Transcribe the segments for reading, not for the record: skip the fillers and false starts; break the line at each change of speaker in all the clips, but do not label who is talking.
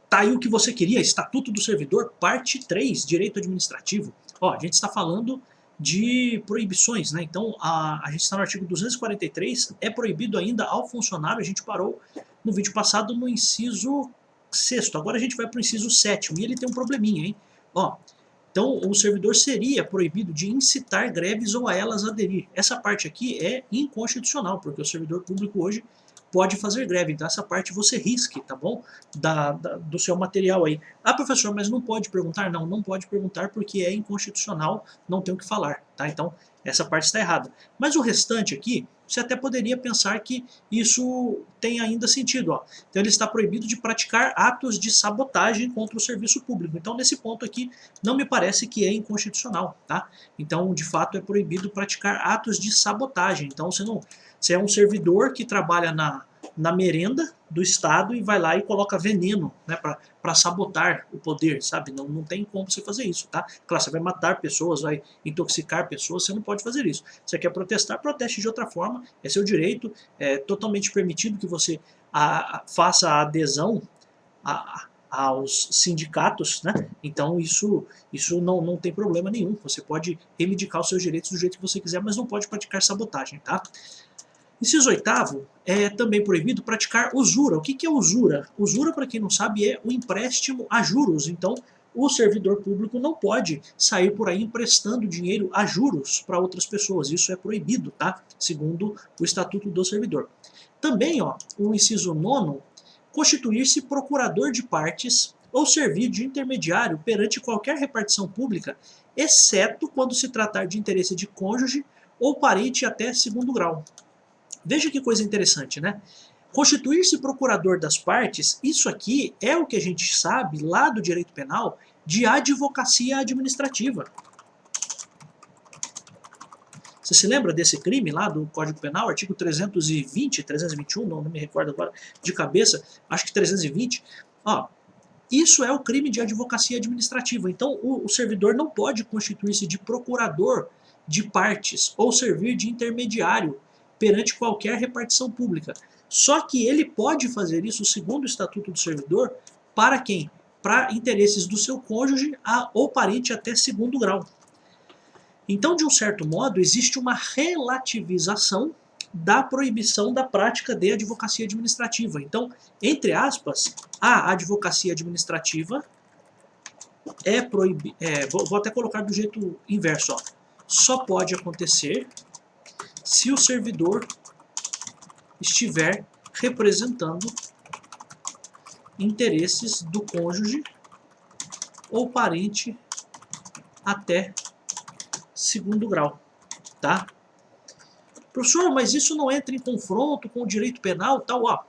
Tá aí o que você queria, Estatuto do Servidor, parte 3, Direito Administrativo. Ó, a gente está falando de proibições, né? Então, a gente está no artigo 243, é proibido ainda ao funcionário, a gente parou no vídeo passado no inciso 6º, agora a gente vai para o inciso 7º, e ele tem um probleminha, hein? Ó, então, o servidor seria proibido de incitar greves ou a elas aderir. Essa parte aqui é inconstitucional, porque o servidor público hoje pode fazer greve. Então, essa parte você risque, tá bom? Do seu material aí. Ah, professor, mas não pode perguntar? Não, não pode perguntar porque é inconstitucional, não tem o que falar, tá? Então, essa parte está errada. Mas o restante aqui, você até poderia pensar que isso tem ainda sentido, ó. Então, ele está proibido de praticar atos de sabotagem contra o serviço público. Então, nesse ponto aqui, não me parece que é inconstitucional, tá? Então, de fato, é proibido praticar atos de sabotagem. Então, você é um servidor que trabalha na merenda do Estado e vai lá e coloca veneno, né, para sabotar o poder, sabe? Não tem como você fazer isso, tá? Claro, você vai matar pessoas, vai intoxicar pessoas, você não pode fazer isso. Você quer protestar, proteste de outra forma, é seu direito, é totalmente permitido que você faça a adesão aos sindicatos, né? Então isso não tem problema nenhum. Você pode reivindicar os seus direitos do jeito que você quiser, mas não pode praticar sabotagem, tá? Inciso 8º, é também proibido praticar usura. O que é usura? Usura, para quem não sabe, é o empréstimo a juros. Então, o servidor público não pode sair por aí emprestando dinheiro a juros para outras pessoas. Isso é proibido, tá? Segundo o Estatuto do Servidor. Também, ó, o inciso 9º, constituir-se procurador de partes ou servir de intermediário perante qualquer repartição pública, exceto quando se tratar de interesse de cônjuge ou parente até segundo grau. Veja que coisa interessante, né? Constituir-se procurador das partes, isso aqui é o que a gente sabe lá do direito penal de advocacia administrativa. Você se lembra desse crime lá do Código Penal, artigo 320, 321, não me recordo agora de cabeça, acho que 320. Ó, isso é o crime de advocacia administrativa. Então o servidor não pode constituir-se de procurador de partes ou servir de intermediário perante qualquer repartição pública. Só que ele pode fazer isso, segundo o Estatuto do Servidor, para quem? Para interesses do seu cônjuge ou parente até segundo grau. Então, de um certo modo, existe uma relativização da proibição da prática de advocacia administrativa. Então, entre aspas, a advocacia administrativa é proibida. Vou até colocar do jeito inverso. Ó. Só pode acontecer se o servidor estiver representando interesses do cônjuge ou parente até segundo grau, tá? Professor, mas isso não entra em confronto com o direito penal, tal, ó.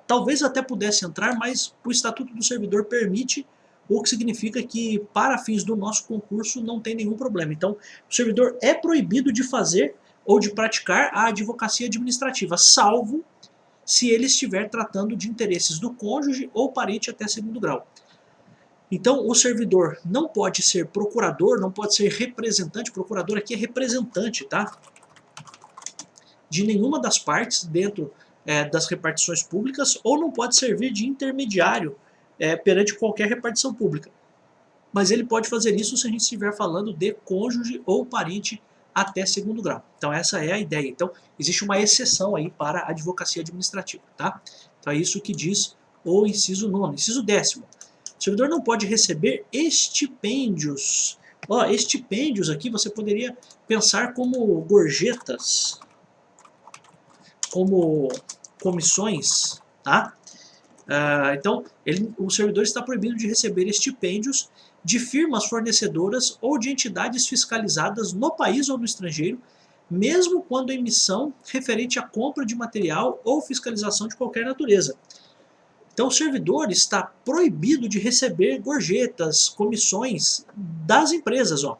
Talvez até pudesse entrar, mas o Estatuto do Servidor permite, o que significa que para fins do nosso concurso não tem nenhum problema. Então, o servidor é proibido de fazer ou de praticar a advocacia administrativa, salvo se ele estiver tratando de interesses do cônjuge ou parente até segundo grau. Então, o servidor não pode ser procurador, não pode ser representante, procurador aqui é representante, tá? De nenhuma das partes dentro das repartições públicas, ou não pode servir de intermediário perante qualquer repartição pública. Mas ele pode fazer isso se a gente estiver falando de cônjuge ou parente até segundo grau. Então essa é a ideia. Então existe uma exceção aí para a advocacia administrativa, tá? Então é isso que diz o inciso 9º. Inciso 10º. O servidor não pode receber estipêndios. Ó, estipêndios aqui você poderia pensar como gorjetas, como comissões, tá? Então o servidor está proibido de receber estipêndios de firmas fornecedoras ou de entidades fiscalizadas no país ou no estrangeiro, mesmo quando a emissão referente à compra de material ou fiscalização de qualquer natureza. Então o servidor está proibido de receber gorjetas, comissões das empresas, ó,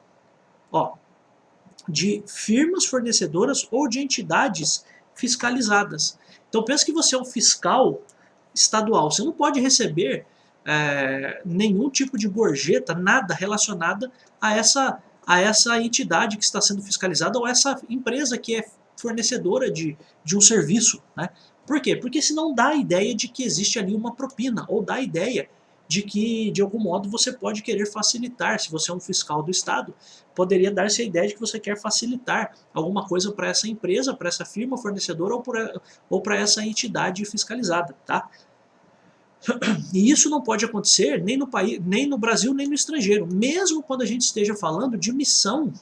de firmas fornecedoras ou de entidades fiscalizadas. Então pensa que você é um fiscal estadual, você não pode receber nenhum tipo de gorjeta, nada relacionada a essa entidade que está sendo fiscalizada ou essa empresa que é fornecedora de um serviço, né? Por quê? Porque senão dá a ideia de que existe ali uma propina, ou dá a ideia de que, de algum modo, você pode querer facilitar. Se você é um fiscal do Estado, poderia dar-se a ideia de que você quer facilitar alguma coisa para essa empresa, para essa firma fornecedora ou para essa entidade fiscalizada, tá? E isso não pode acontecer nem no país, nem no Brasil, nem no estrangeiro, mesmo quando a gente esteja falando de missão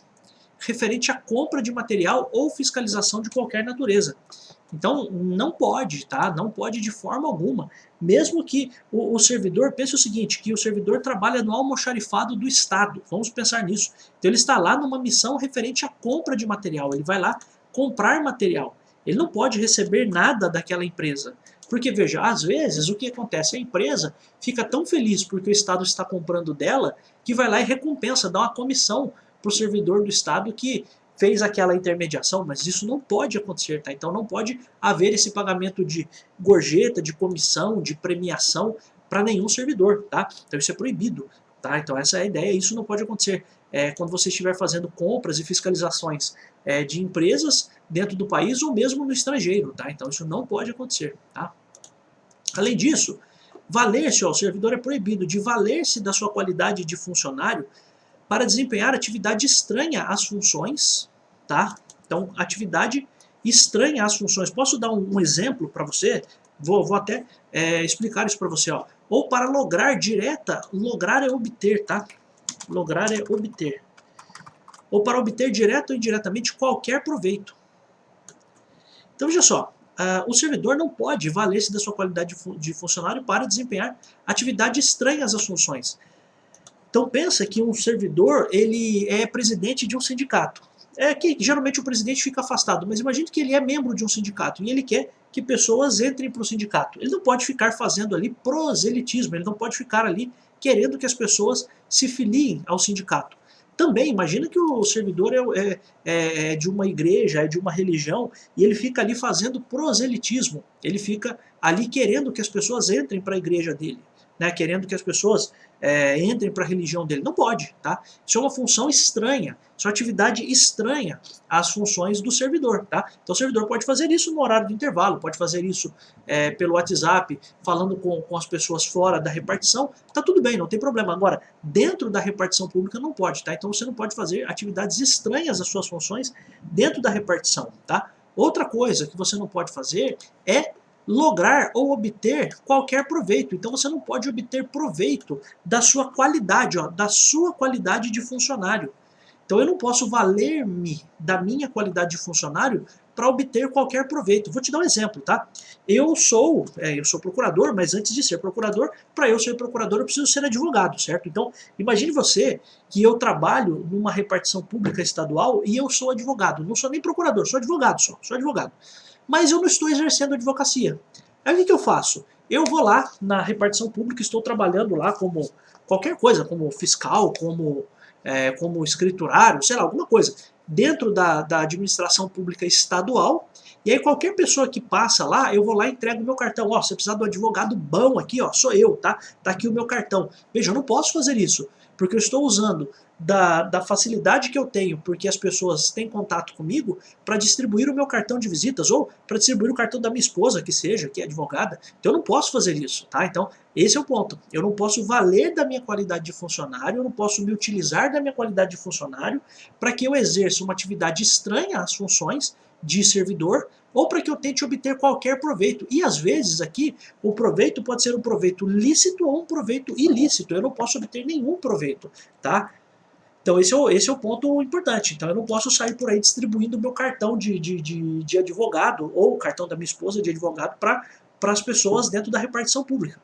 referente à compra de material ou fiscalização de qualquer natureza. Então, não pode, tá? Não pode de forma alguma. Mesmo que o servidor, pense o seguinte, que o servidor trabalha no almoxarifado do Estado. Vamos pensar nisso. Então, ele está lá numa missão referente à compra de material. Ele vai lá comprar material. Ele não pode receber nada daquela empresa. Porque, veja, às vezes o que acontece? A empresa fica tão feliz porque o Estado está comprando dela que vai lá e recompensa, dá uma comissão para o servidor do Estado que fez aquela intermediação, mas isso não pode acontecer, tá? Então não pode haver esse pagamento de gorjeta, de comissão, de premiação para nenhum servidor, tá? Então isso é proibido, tá? Então essa é a ideia, isso não pode acontecer. Quando você estiver fazendo compras e fiscalizações de empresas dentro do país ou mesmo no estrangeiro, tá? Então isso não pode acontecer, tá? Além disso, valer-se, o servidor é proibido de valer-se da sua qualidade de funcionário para desempenhar atividade estranha às funções, tá? Então, atividade estranha às funções. Posso dar um exemplo para você? Vou até explicar isso para você, ó. Ou para lograr direta, lograr é obter, tá? Lograr é obter. Ou para obter direto ou indiretamente qualquer proveito. Então, veja só, o servidor não pode valer-se da sua qualidade de funcionário para desempenhar atividades estranhas às funções. Então pensa que um servidor, ele é presidente de um sindicato. Que geralmente o presidente fica afastado, mas imagine que ele é membro de um sindicato e ele quer que pessoas entrem para o sindicato. Ele não pode ficar fazendo ali proselitismo, ele não pode ficar ali querendo que as pessoas se filiem ao sindicato. Também, imagina que o servidor é de uma igreja, é de uma religião, e ele fica ali fazendo proselitismo. Ele fica ali querendo que as pessoas entrem para a igreja dele, né, querendo que as pessoas entrem para a religião dele. Não pode, tá? Isso é uma função estranha, isso é uma atividade estranha às funções do servidor, tá? Então o servidor pode fazer isso no horário do intervalo, pode fazer isso pelo WhatsApp, falando com as pessoas fora da repartição, tá tudo bem, não tem problema. Agora, dentro da repartição pública não pode, tá? Então você não pode fazer atividades estranhas às suas funções dentro da repartição, tá? Outra coisa que você não pode fazer é lograr ou obter qualquer proveito. Então você não pode obter proveito da sua qualidade, ó, da sua qualidade de funcionário. Então eu não posso valer-me da minha qualidade de funcionário para obter qualquer proveito. Vou te dar um exemplo, tá? Eu sou procurador, mas antes de ser procurador, para eu ser procurador eu preciso ser advogado, certo? Então imagine você que eu trabalho numa repartição pública estadual e eu sou advogado. Não sou nem procurador, sou advogado só, sou advogado. Mas eu não estou exercendo advocacia. Aí o que eu faço? Eu vou lá na repartição pública, estou trabalhando lá como qualquer coisa, como fiscal, como escriturário, sei lá, alguma coisa, dentro da administração pública estadual, e aí qualquer pessoa que passa lá, eu vou lá e entrego o meu cartão. Ó, você precisar do advogado bom aqui, ó, sou eu, tá? Tá aqui o meu cartão. Veja, eu não posso fazer isso, porque eu estou usando da facilidade que eu tenho, porque as pessoas têm contato comigo, para distribuir o meu cartão de visitas, ou para distribuir o cartão da minha esposa, que seja, que é advogada. Então eu não posso fazer isso, tá? Então esse é o ponto. Eu não posso valer da minha qualidade de funcionário, eu não posso me utilizar da minha qualidade de funcionário para que eu exerça uma atividade estranha às funções de servidor, ou para que eu tente obter qualquer proveito. E às vezes aqui, o proveito pode ser um proveito lícito ou um proveito ilícito. Eu não posso obter nenhum proveito, tá? Então esse é o ponto importante. Então eu não posso sair por aí distribuindo o meu cartão de advogado ou o cartão da minha esposa de advogado para as pessoas dentro da repartição pública.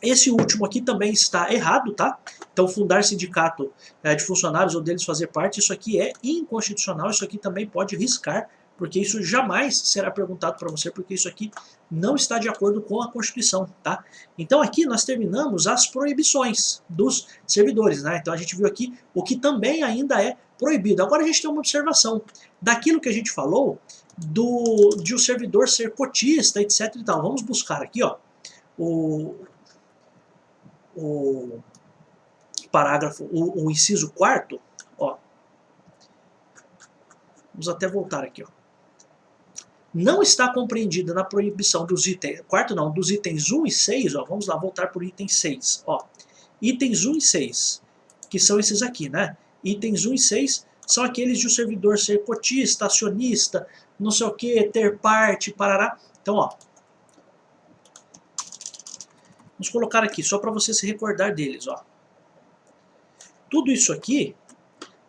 Esse último aqui também está errado, tá? Então fundar sindicato de funcionários ou deles fazer parte, isso aqui é inconstitucional, isso aqui também pode riscar, porque isso jamais será perguntado para você, porque isso aqui não está de acordo com a Constituição, tá? Então aqui nós terminamos as proibições dos servidores, né? Então a gente viu aqui o que também ainda é proibido. Agora a gente tem uma observação daquilo que a gente falou, de o servidor ser cotista, etc e tal. Vamos buscar aqui, ó, o parágrafo, o inciso 4º, ó. Vamos até voltar aqui, ó. não está compreendida na proibição dos itens, quarto não, dos itens 1 e 6, ó, vamos lá voltar por item 6, ó. Itens 1 e 6, que são esses aqui, né? Itens 1 e 6 são aqueles de o servidor ser cotista, acionista, não sei o que, ter parte, parará. Então, ó, vamos colocar aqui, só para você se recordar deles, ó. Tudo isso aqui,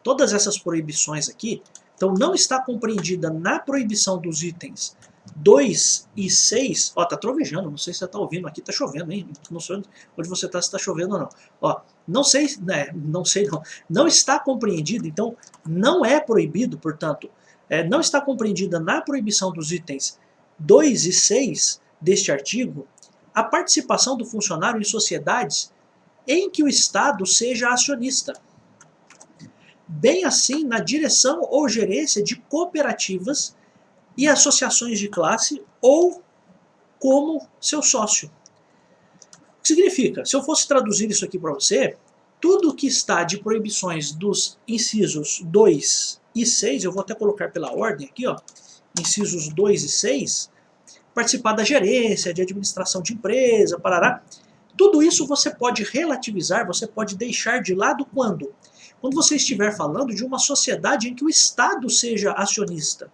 todas essas proibições aqui, então não está compreendida na proibição dos itens 2 e 6, ó, tá trovejando, não sei se você tá ouvindo, aqui tá chovendo, hein, não sei onde você tá, se tá chovendo ou não, ó, não sei, né, não está compreendido, então não é proibido, portanto, não está compreendida na proibição dos itens 2 e 6 deste artigo, a participação do funcionário em sociedades em que o Estado seja acionista, bem assim na direção ou gerência de cooperativas e associações de classe ou como seu sócio. O que significa? Se eu fosse traduzir isso aqui para você, tudo que está de proibições dos incisos 2 e 6, eu vou até colocar pela ordem aqui, ó, incisos 2 e 6, participar da gerência, de administração de empresa, parará, tudo isso você pode relativizar, você pode deixar de lado quando? Quando você estiver falando de uma sociedade em que o Estado seja acionista,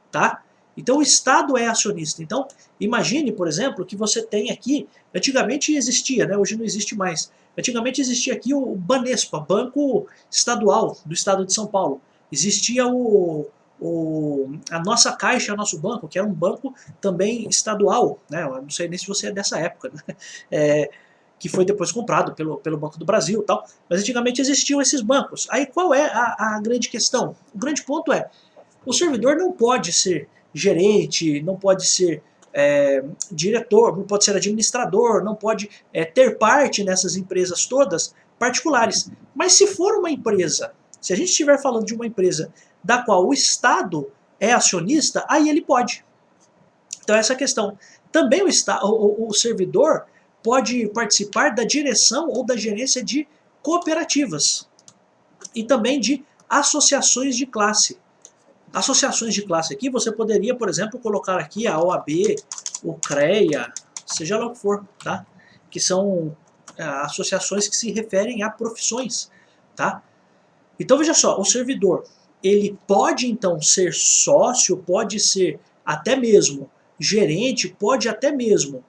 tá? Então o Estado é acionista. Então imagine, por exemplo, que você tem aqui, antigamente existia, né? Hoje não existe mais. Antigamente existia aqui o Banespa, Banco Estadual do Estado de São Paulo. Existia a nossa Caixa, nosso banco, que era um banco também estadual, né? Eu não sei nem se você é dessa época, né? Que foi depois comprado pelo Banco do Brasil e tal, mas antigamente existiam esses bancos. Aí qual é a grande questão? O grande ponto é, o servidor não pode ser gerente, não pode ser diretor, não pode ser administrador, não pode ter parte nessas empresas todas particulares. Mas se for uma empresa, se a gente estiver falando de uma empresa da qual o Estado é acionista, aí ele pode. Então essa é a questão. Também o servidor pode participar da direção ou da gerência de cooperativas e também de associações de classe. Associações de classe aqui, você poderia, por exemplo, colocar aqui a OAB, o CREA, seja lá o que for, tá? Que são associações que se referem a profissões, tá? Então veja só, o servidor, ele pode então ser sócio, pode ser até mesmo gerente, pode até mesmo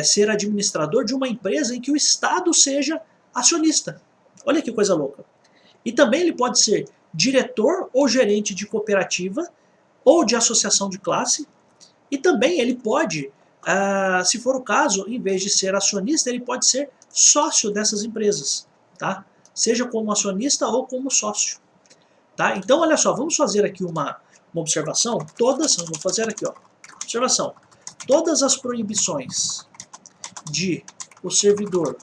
ser administrador de uma empresa em que o Estado seja acionista. Olha que coisa louca. E também ele pode ser diretor ou gerente de cooperativa ou de associação de classe. E também ele pode, se for o caso, em vez de ser acionista, ele pode ser sócio dessas empresas, tá? Seja como acionista ou como sócio. Tá? Então, olha só, vamos fazer aqui uma observação. Vamos fazer aqui, ó, observação. Todas as proibições de o servidor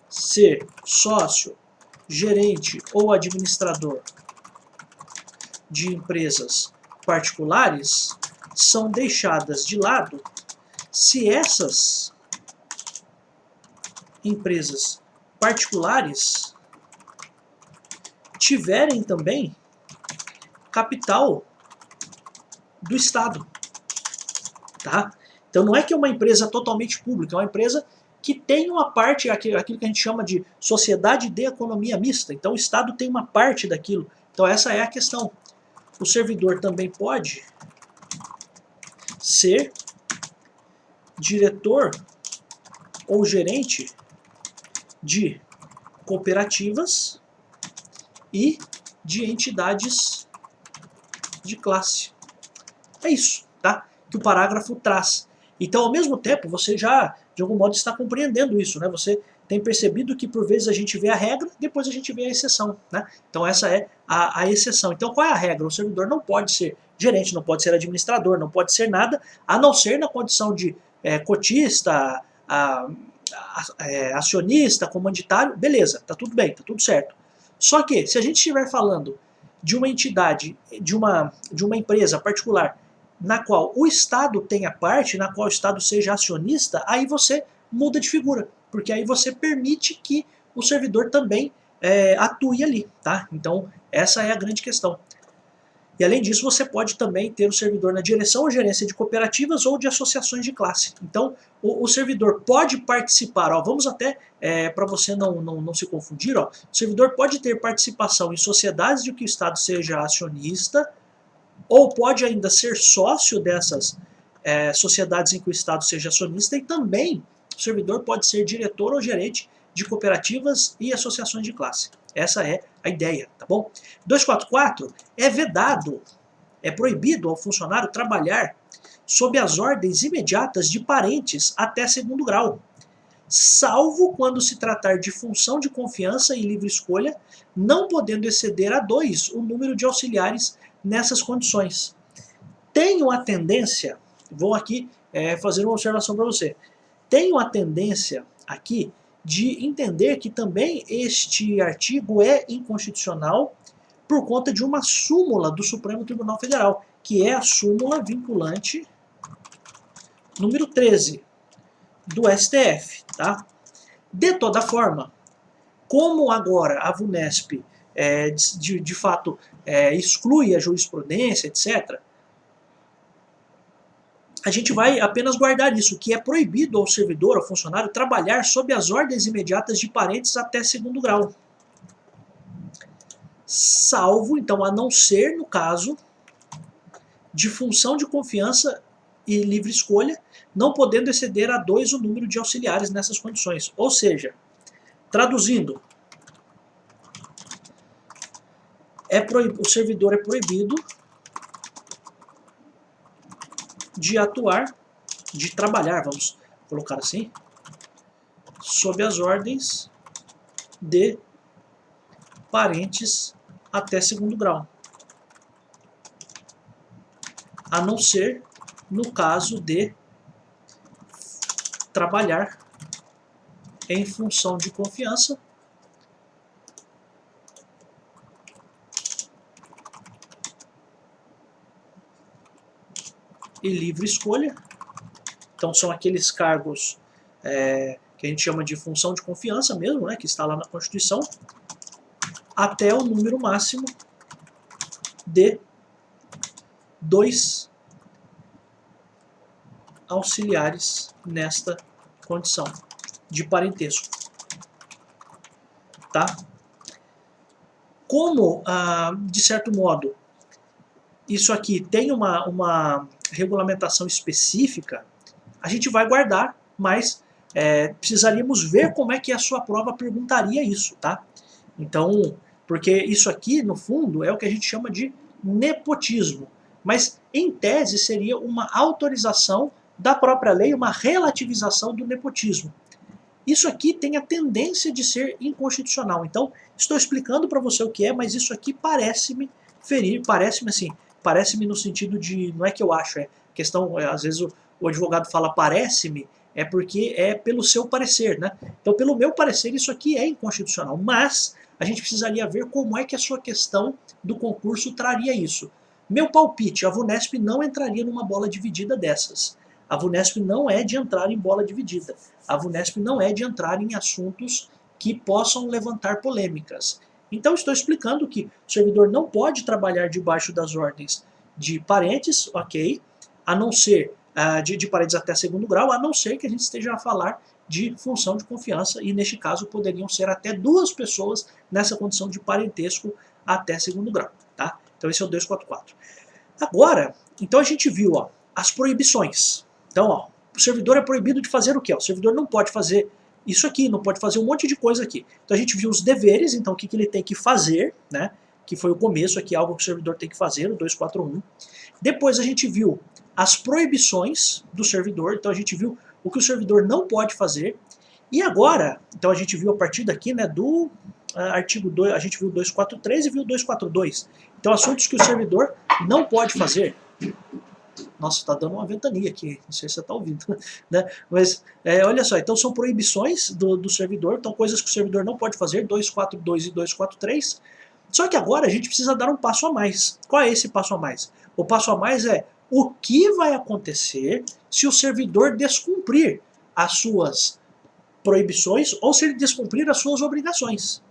ser sócio, gerente ou administrador de empresas particulares são deixadas de lado se essas empresas particulares tiverem também capital do Estado, tá? Então não é que é uma empresa totalmente pública, é uma empresa que tem uma parte, aquilo que a gente chama de sociedade de economia mista. Então o Estado tem uma parte daquilo. Então essa é a questão. O servidor também pode ser diretor ou gerente de cooperativas e de entidades de classe. É isso, tá? Que o parágrafo traz. Então, ao mesmo tempo, você já, de algum modo, está compreendendo isso, né? Você tem percebido que, por vezes, a gente vê a regra, depois a gente vê a exceção, né? Então, essa é a exceção. Então, qual é a regra? O servidor não pode ser gerente, não pode ser administrador, não pode ser nada, a não ser na condição de cotista, acionista, comanditário, beleza, tá tudo bem, tá tudo certo. Só que, se a gente estiver falando de uma entidade, de uma empresa particular, na qual o Estado tenha parte, na qual o Estado seja acionista, aí você muda de figura, porque aí você permite que o servidor também atue ali, tá? Então, essa é a grande questão. E além disso, você pode também ter o servidor na direção ou gerência de cooperativas ou de associações de classe. Então, o servidor pode participar, ó, vamos até, para você não se confundir, ó, o servidor pode ter participação em sociedades de que o Estado seja acionista, ou pode ainda ser sócio dessas sociedades em que o Estado seja acionista, e também o servidor pode ser diretor ou gerente de cooperativas e associações de classe. Essa é a ideia, tá bom? 244 é vedado, é proibido ao funcionário trabalhar sob as ordens imediatas de parentes até segundo grau, salvo quando se tratar de função de confiança e livre escolha, não podendo exceder a 2 o número de auxiliares nessas condições. Tenho a tendência, vou aqui fazer uma observação para você, tenho a tendência aqui de entender que também este artigo é inconstitucional por conta de uma súmula do Supremo Tribunal Federal, que é a súmula vinculante número 13 do STF. Tá? De toda forma, como agora a VUNESP de fato exclui a jurisprudência, etc., a gente vai apenas guardar isso, que é proibido ao servidor, ao funcionário, trabalhar sob as ordens imediatas de parentes até segundo grau. Salvo, então, a não ser no caso de função de confiança e livre escolha, não podendo exceder a 2 o número de auxiliares nessas condições. Ou seja, traduzindo, o servidor é proibido de atuar, de trabalhar, vamos colocar assim, sob as ordens de parentes até segundo grau. A não ser no caso de trabalhar em função de confiança e livre escolha. Então são aqueles cargos que a gente chama de função de confiança mesmo, né, que está lá na Constituição, até o número máximo de 2 auxiliares nesta condição de parentesco. Tá? Como, de certo modo, isso aqui tem uma regulamentação específica, a gente vai guardar, mas precisaríamos ver como é que a sua prova perguntaria isso, tá? Então, porque isso aqui, no fundo, é o que a gente chama de nepotismo. Mas, em tese, seria uma autorização da própria lei, uma relativização do nepotismo. Isso aqui tem a tendência de ser inconstitucional. Então, estou explicando para você o que é, mas isso aqui parece-me ferir, parece-me no sentido de, não é que eu acho, questão, às vezes o advogado fala parece-me, é porque é pelo seu parecer, né? Então, pelo meu parecer, isso aqui é inconstitucional, mas a gente precisaria ver como é que a sua questão do concurso traria isso. Meu palpite, a VUNESP não entraria numa bola dividida dessas. A VUNESP não é de entrar em bola dividida. A VUNESP não é de entrar em assuntos que possam levantar polêmicas. Então estou explicando que o servidor não pode trabalhar debaixo das ordens de parentes, ok, a não ser de parentes até segundo grau, a não ser que a gente esteja a falar de função de confiança, e neste caso poderiam ser até 2 pessoas nessa condição de parentesco até segundo grau. Tá? Então esse é o 244. Agora, então a gente viu as proibições. Então, o servidor é proibido de fazer o quê? O servidor não pode fazer isso aqui, não pode fazer um monte de coisa aqui. Então a gente viu os deveres, então o que ele tem que fazer, né? Que foi o começo aqui, algo que o servidor tem que fazer, o 241. Depois a gente viu as proibições do servidor, então a gente viu o que o servidor não pode fazer. E agora, então a gente viu a partir daqui, né, do artigo 2, a gente viu o 243 e viu o 242. Então assuntos que o servidor não pode fazer. Nossa, está dando uma ventania aqui, não sei se você está ouvindo, né? Mas olha só, então são proibições do servidor, então coisas que o servidor não pode fazer, 242 e 243. Só que agora a gente precisa dar um passo a mais. Qual é esse passo a mais? O passo a mais é o que vai acontecer se o servidor descumprir as suas proibições ou se ele descumprir as suas obrigações.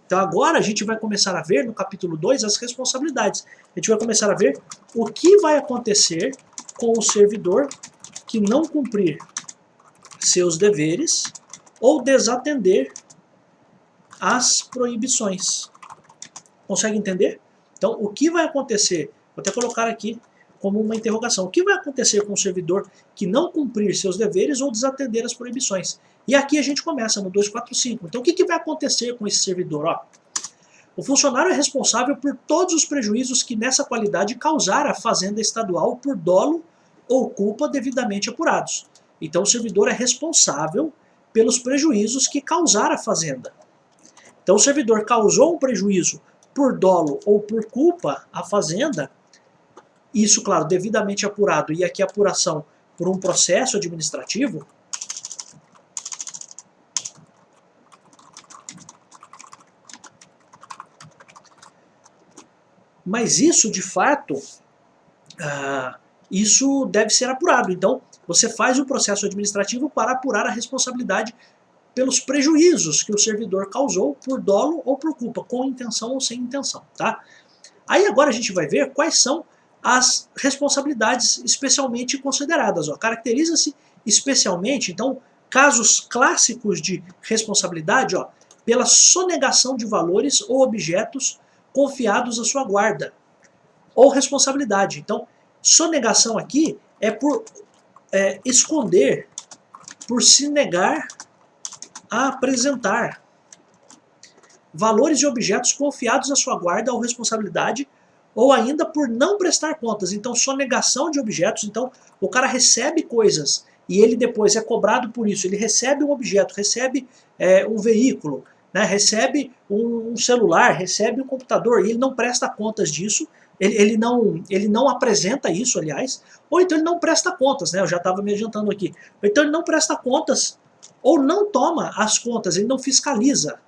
Então agora a gente vai começar a ver, no capítulo 2, as responsabilidades. A gente vai começar a ver o que vai acontecer com o servidor que não cumprir seus deveres ou desatender as proibições. Consegue entender? Então, o que vai acontecer? Vou até colocar aqui como uma interrogação. O que vai acontecer com o servidor que não cumprir seus deveres ou desatender as proibições? E aqui a gente começa no 245. Então, o que vai acontecer com esse servidor? Ó, o funcionário é responsável por todos os prejuízos que nessa qualidade causar a fazenda estadual por dolo ou culpa devidamente apurados. Então, o servidor é responsável pelos prejuízos que causar a fazenda. Então, o servidor causou um prejuízo por dolo ou por culpa à fazenda, isso, claro, devidamente apurado, e aqui a apuração por um processo administrativo, mas isso, de fato, isso deve ser apurado. Então, você faz o processo administrativo para apurar a responsabilidade pelos prejuízos que o servidor causou por dolo ou por culpa, com intenção ou sem intenção, tá? Aí agora a gente vai ver quais são as responsabilidades especialmente consideradas. Caracteriza-se especialmente, então, casos clássicos de responsabilidade, pela sonegação de valores ou objetos confiados à sua guarda, ou responsabilidade. Então, sonegação aqui é por esconder, por se negar a apresentar valores e objetos confiados à sua guarda ou responsabilidade, ou ainda por não prestar contas. Então, sonegação de objetos. Então, o cara recebe coisas e ele depois é cobrado por isso. Ele recebe um objeto, recebe um veículo, né, recebe um celular, recebe um computador, e ele não presta contas disso. Ele não apresenta isso, aliás, ou então ele não presta contas, né? Eu já estava me adiantando aqui. Ou então ele não presta contas, ou não toma as contas, ele não fiscaliza,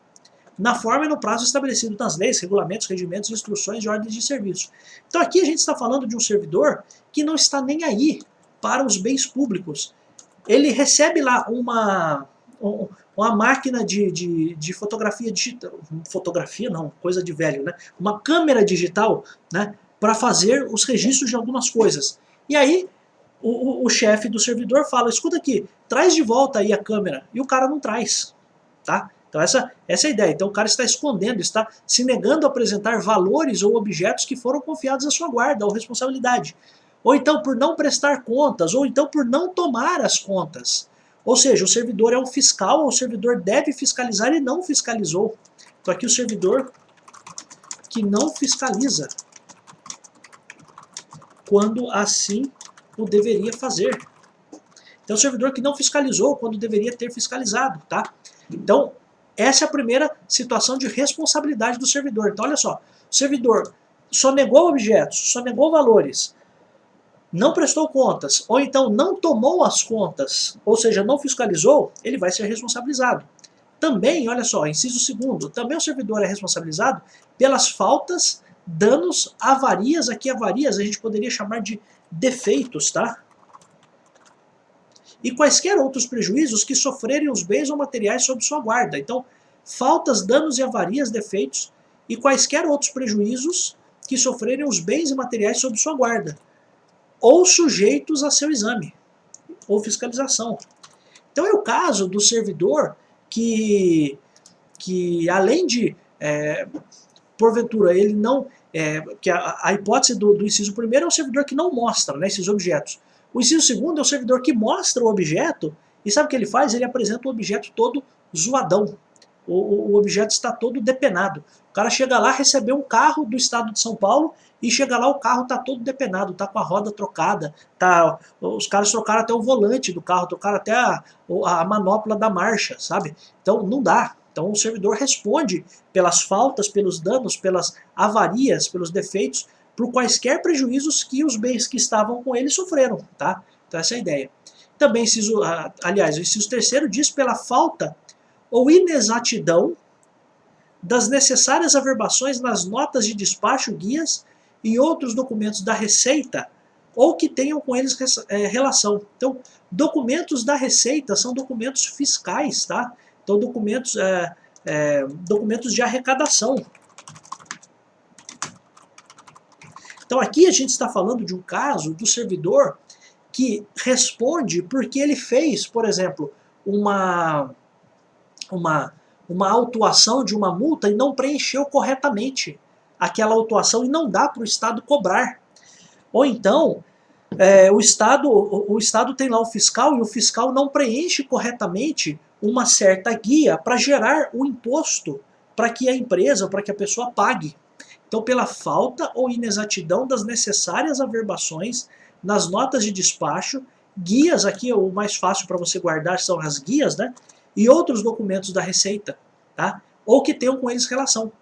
na forma e no prazo estabelecido nas leis, regulamentos, regimentos, instruções e ordens de serviço. Então aqui a gente está falando de um servidor que não está nem aí para os bens públicos. Ele recebe lá uma máquina de fotografia digital, fotografia não, coisa de velho, né? Uma câmera digital, né, para fazer os registros de algumas coisas. E aí o chefe do servidor fala, escuta aqui, traz de volta aí a câmera, e o cara não traz, tá? Então essa é a ideia. Então o cara está escondendo, está se negando a apresentar valores ou objetos que foram confiados à sua guarda ou responsabilidade. Ou então por não prestar contas, ou então por não tomar as contas. Ou seja, o servidor é um fiscal, o servidor deve fiscalizar e não fiscalizou. Então aqui o servidor que não fiscaliza, quando assim o deveria fazer. Então o servidor que não fiscalizou quando deveria ter fiscalizado, tá? Então essa é a primeira situação de responsabilidade do servidor. Então olha só, o servidor sonegou objetos, sonegou valores, não prestou contas, ou então não tomou as contas, ou seja, não fiscalizou, ele vai ser responsabilizado. Também, olha só, inciso 2º, também o servidor é responsabilizado pelas faltas, danos, avarias, aqui avarias a gente poderia chamar de defeitos, tá? E quaisquer outros prejuízos que sofrerem os bens ou materiais sob sua guarda. Então, faltas, danos e avarias, defeitos, e quaisquer outros prejuízos que sofrerem os bens e materiais sob sua guarda, ou sujeitos a seu exame, ou fiscalização. Então é o caso do servidor que além de, porventura, ele não... que a hipótese do inciso 1º é o servidor que não mostra, né, esses objetos. O inciso 2º é o servidor que mostra o objeto, e sabe o que ele faz? Ele apresenta o objeto todo zoadão. O objeto está todo depenado. O cara chega lá, recebeu um carro do estado de São Paulo, e chega lá, o carro está todo depenado, está com a roda trocada, os caras trocaram até o volante do carro, trocaram até a manopla da marcha, sabe? Então não dá. Então o servidor responde pelas faltas, pelos danos, pelas avarias, pelos defeitos, por quaisquer prejuízos que os bens que estavam com ele sofreram, tá? Então essa é a ideia. Também, aliás, o inciso 3º diz pela falta ou inexatidão das necessárias averbações nas notas de despacho, guias e outros documentos da Receita ou que tenham com eles relação. Então, documentos da Receita são documentos fiscais, tá? Então, documentos documentos de arrecadação. Então aqui a gente está falando de um caso do servidor que responde porque ele fez, por exemplo, uma autuação de uma multa e não preencheu corretamente aquela autuação e não dá para o Estado cobrar. Ou então, o Estado tem lá o fiscal e o fiscal não preenche corretamente uma certa guia para gerar o imposto para que a empresa, para que a pessoa pague. Então, pela falta ou inexatidão das necessárias averbações nas notas de despacho, guias, aqui o mais fácil para você guardar são as guias, né? E outros documentos da Receita, tá? Ou que tenham com eles relação.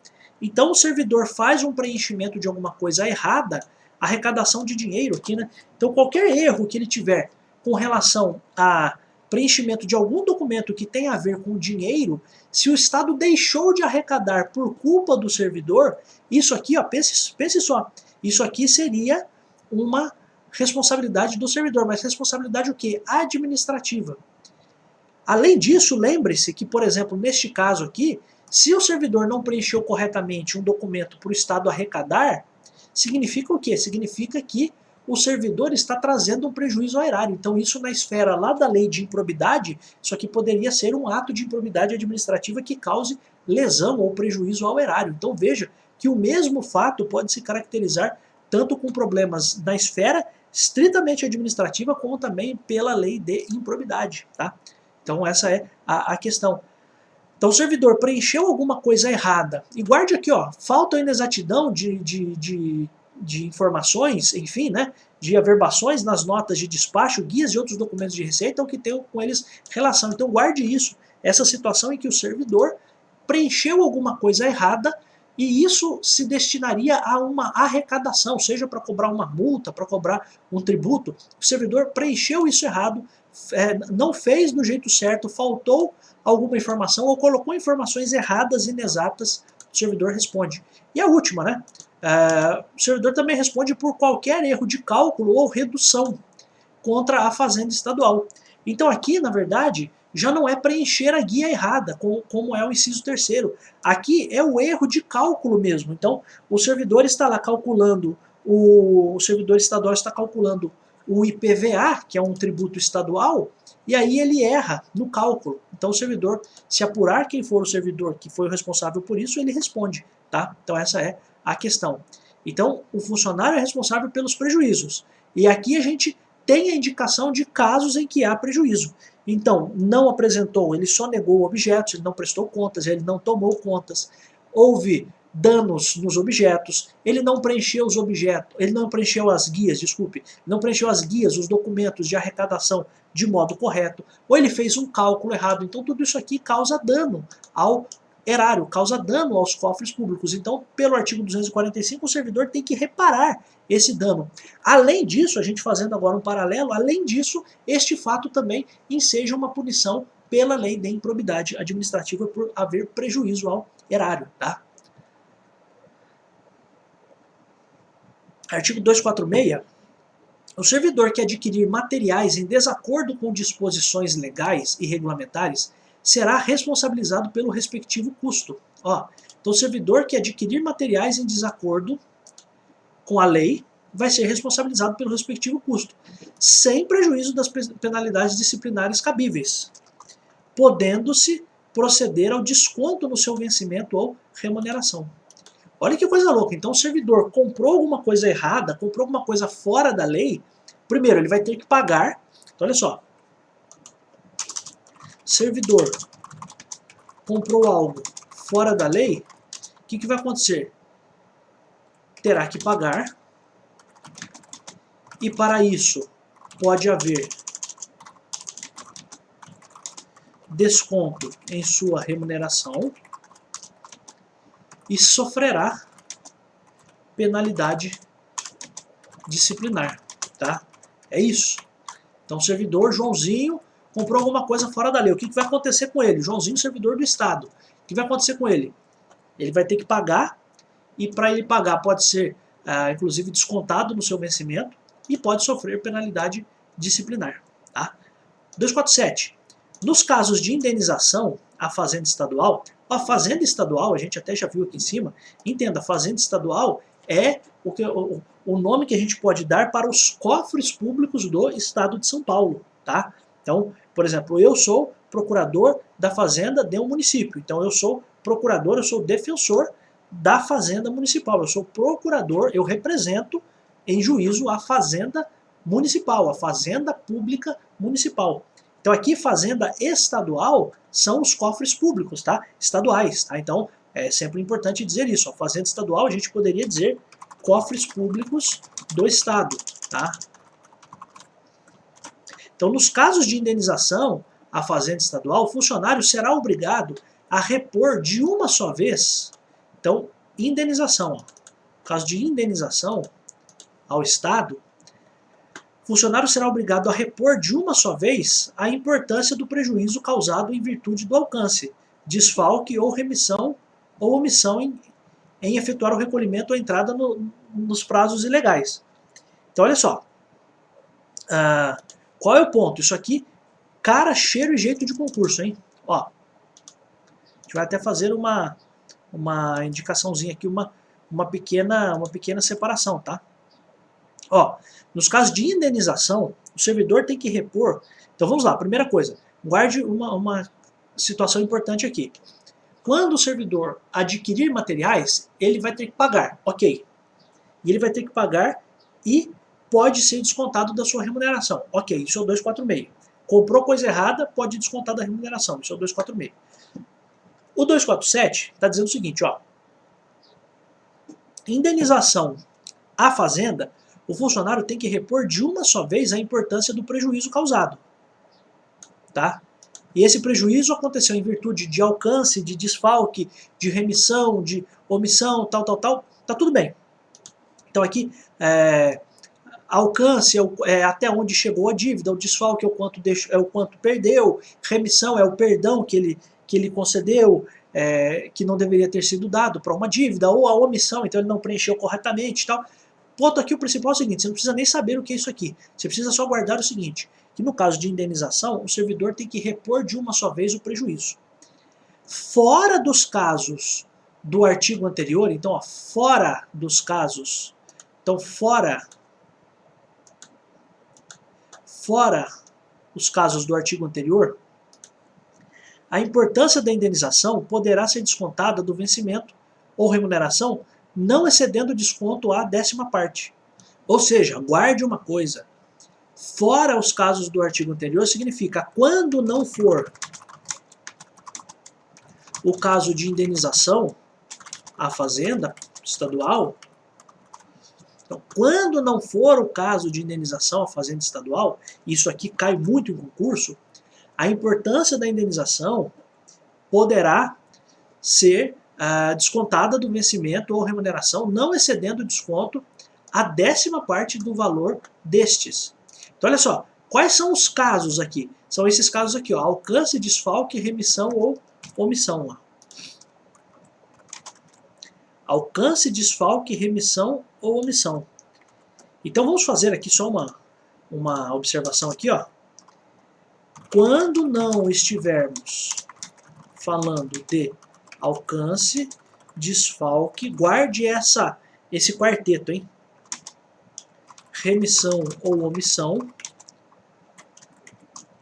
Então o servidor faz um preenchimento de alguma coisa errada, arrecadação de dinheiro aqui, né? Então qualquer erro que ele tiver com relação a preenchimento de algum documento que tenha a ver com dinheiro, se o Estado deixou de arrecadar por culpa do servidor, isso aqui, ó, pense só, isso aqui seria uma responsabilidade do servidor, mas responsabilidade o quê? Administrativa. Além disso, lembre-se que, por exemplo, neste caso aqui, se o servidor não preencheu corretamente um documento para o Estado arrecadar, significa o quê? Significa que o servidor está trazendo um prejuízo ao erário. Então isso na esfera lá da lei de improbidade, isso aqui poderia ser um ato de improbidade administrativa que cause lesão ou prejuízo ao erário. Então veja que o mesmo fato pode se caracterizar tanto com problemas na esfera estritamente administrativa, como também pela lei de improbidade, tá? Então essa é a questão. Então o servidor preencheu alguma coisa errada. E guarde aqui, ó, falta ou inexatidão de informações, enfim, né, de averbações nas notas de despacho, guias e outros documentos de receita, ou que tenham com eles relação. Então guarde isso, essa situação em que o servidor preencheu alguma coisa errada e isso se destinaria a uma arrecadação, seja para cobrar uma multa, para cobrar um tributo. O servidor preencheu isso errado, não fez do jeito certo, faltou alguma informação ou colocou informações erradas, inexatas, o servidor responde. E a última, né? O servidor também responde por qualquer erro de cálculo ou redução contra a Fazenda Estadual. Então aqui, na verdade, já não é preencher a guia errada, como é o inciso 3º. Aqui é o erro de cálculo mesmo. Então o servidor está lá calculando, o servidor estadual está calculando o IPVA, que é um tributo estadual, e aí ele erra no cálculo. Então o servidor, se apurar quem for o servidor que foi o responsável por isso, ele responde, tá? Então essa é a questão. Então o funcionário é responsável pelos prejuízos. E aqui a gente tem a indicação de casos em que há prejuízo. Então, não apresentou, ele só negou objetos, ele não prestou contas, ele não tomou contas, houve danos nos objetos, ele não preencheu os objetos, ele não preencheu as guias, desculpe, não preencheu as guias, os documentos de arrecadação de modo correto, ou ele fez um cálculo errado. Então tudo isso aqui causa dano ao erário, causa dano aos cofres públicos. Então, pelo artigo 245, o servidor tem que reparar esse dano. Além disso, a gente fazendo agora um paralelo, além disso, este fato também enseja uma punição pela lei de improbidade administrativa por haver prejuízo ao erário, tá? Artigo 246. O servidor que adquirir materiais em desacordo com disposições legais e regulamentares será responsabilizado pelo respectivo custo. Ó, então o servidor que adquirir materiais em desacordo com a lei vai ser responsabilizado pelo respectivo custo, sem prejuízo das penalidades disciplinares cabíveis, podendo-se proceder ao desconto no seu vencimento ou remuneração. Olha que coisa louca. Então o servidor comprou alguma coisa errada, comprou alguma coisa fora da lei, primeiro ele vai ter que pagar. Então olha só, servidor comprou algo fora da lei, o que vai acontecer? Terá que pagar, e para isso pode haver desconto em sua remuneração e sofrerá penalidade disciplinar, tá? É isso. Então, o servidor Joãozinho comprou alguma coisa fora da lei. O que vai acontecer com ele? Joãozinho, servidor do Estado. O que vai acontecer com ele? Ele vai ter que pagar, e para ele pagar pode ser, inclusive, descontado no seu vencimento e pode sofrer penalidade disciplinar, tá? 247. Nos casos de indenização, a fazenda estadual, a gente até já viu aqui em cima, entenda, a fazenda estadual é o nome que a gente pode dar para os cofres públicos do estado de São Paulo, tá? Então, por exemplo, eu sou procurador da fazenda de um município, então eu sou procurador, eu sou defensor da fazenda municipal, eu sou procurador, eu represento em juízo a fazenda municipal, a fazenda pública municipal. Então aqui fazenda estadual são os cofres públicos, tá? Estaduais, tá? Então é sempre importante dizer isso. A fazenda estadual a gente poderia dizer cofres públicos do estado, tá? Então nos casos de indenização à fazenda estadual, o funcionário será obrigado a repor de uma só vez. Então indenização, ó. No caso de indenização ao estado, o funcionário será obrigado a repor de uma só vez a importância do prejuízo causado em virtude do alcance, desfalque ou remissão ou omissão em efetuar o recolhimento ou entrada nos prazos ilegais. Então, olha só. Qual é o ponto? Isso aqui, cara, cheiro e jeito de concurso, hein? Ó, a gente vai até fazer uma indicaçãozinha aqui, uma pequena separação, tá? Ó, nos casos de indenização, o servidor tem que repor. Então vamos lá, primeira coisa, guarde uma situação importante aqui. Quando o servidor adquirir materiais, ele vai ter que pagar, ok. E ele vai ter que pagar e pode ser descontado da sua remuneração, ok, isso é o 246. Comprou coisa errada, pode descontar da remuneração, isso é o 246. O 247 está dizendo o seguinte, ó. Indenização à fazenda, o funcionário tem que repor de uma só vez a importância do prejuízo causado. Tá? E esse prejuízo aconteceu em virtude de alcance, de desfalque, de remissão, de omissão, tal, tá tudo bem. Então aqui, alcance é até onde chegou a dívida, o desfalque é o quanto perdeu, remissão é o perdão que ele concedeu, que não deveria ter sido dado para uma dívida, ou a omissão, então ele não preencheu corretamente e tal. Ponto aqui, o principal é o seguinte, você não precisa nem saber o que é isso aqui, você precisa só guardar o seguinte, que no caso de indenização, o servidor tem que repor de uma só vez o prejuízo. Fora dos casos do artigo anterior, então, ó, fora dos casos, então fora os casos do artigo anterior, a importância da indenização poderá ser descontada do vencimento ou remuneração não excedendo o desconto à 10ª parte. Ou seja, guarde uma coisa. Fora os casos do artigo anterior, significa quando não for o caso de indenização à fazenda estadual, então, quando não for o caso de indenização à fazenda estadual, isso aqui cai muito em concurso, a importância da indenização poderá ser descontada do vencimento ou remuneração, não excedendo o desconto a 10ª parte do valor destes. Então olha só, quais são os casos aqui? São esses casos aqui, ó, alcance, desfalque, remissão ou omissão. Ó. Alcance, desfalque, remissão ou omissão. Então vamos fazer aqui só uma observação aqui, ó. Quando não estivermos falando de alcance, desfalque, guarde esse quarteto, hein? Remissão ou omissão.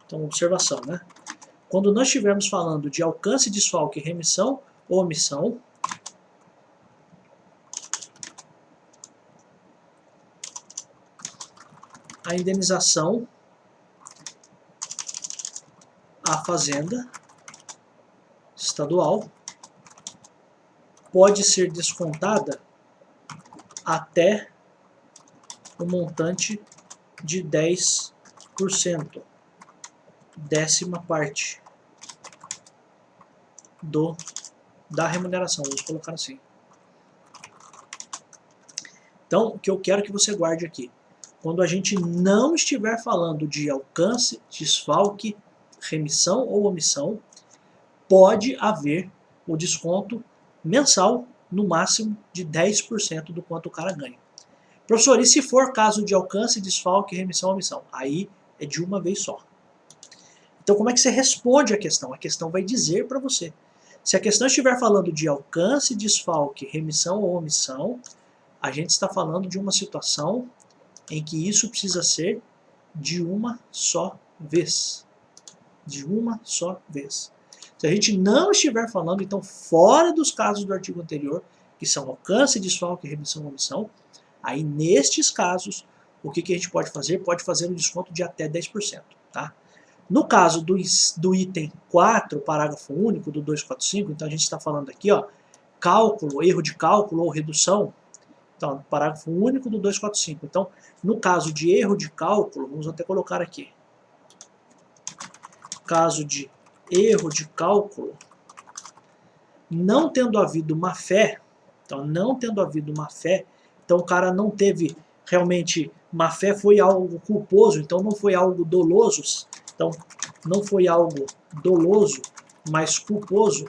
Então, observação, né? Quando nós estivermos falando de alcance, desfalque, remissão ou omissão, a indenização à fazenda estadual pode ser descontada até o montante de 10%, 10ª parte da remuneração, vamos colocar assim. Então, o que eu quero que você guarde aqui, quando a gente não estiver falando de alcance, desfalque, remissão ou omissão, pode haver o desconto mensal, no máximo de 10% do quanto o cara ganha. Professor, e se for caso de alcance, desfalque, remissão ou omissão? Aí é de uma vez só. Então como é que você responde a questão? A questão vai dizer para você. Se a questão estiver falando de alcance, desfalque, remissão ou omissão, a gente está falando de uma situação em que isso precisa ser de uma só vez. De uma só vez. Se a gente não estiver falando, então, fora dos casos do artigo anterior, que são alcance, desfalque, remissão ou omissão, aí nestes casos, o que a gente pode fazer? Pode fazer um desconto de até 10%. Tá? No caso do item 4, parágrafo único, do 245, então a gente está falando aqui, ó, cálculo, erro de cálculo ou redução, então, parágrafo único do 245. Então, no caso de erro de cálculo, vamos até colocar aqui, caso de erro de cálculo, não tendo havido má fé, então não tendo havido má fé, então o cara não teve realmente má fé, foi algo culposo, então não foi algo doloso, então não foi algo doloso, mas culposo,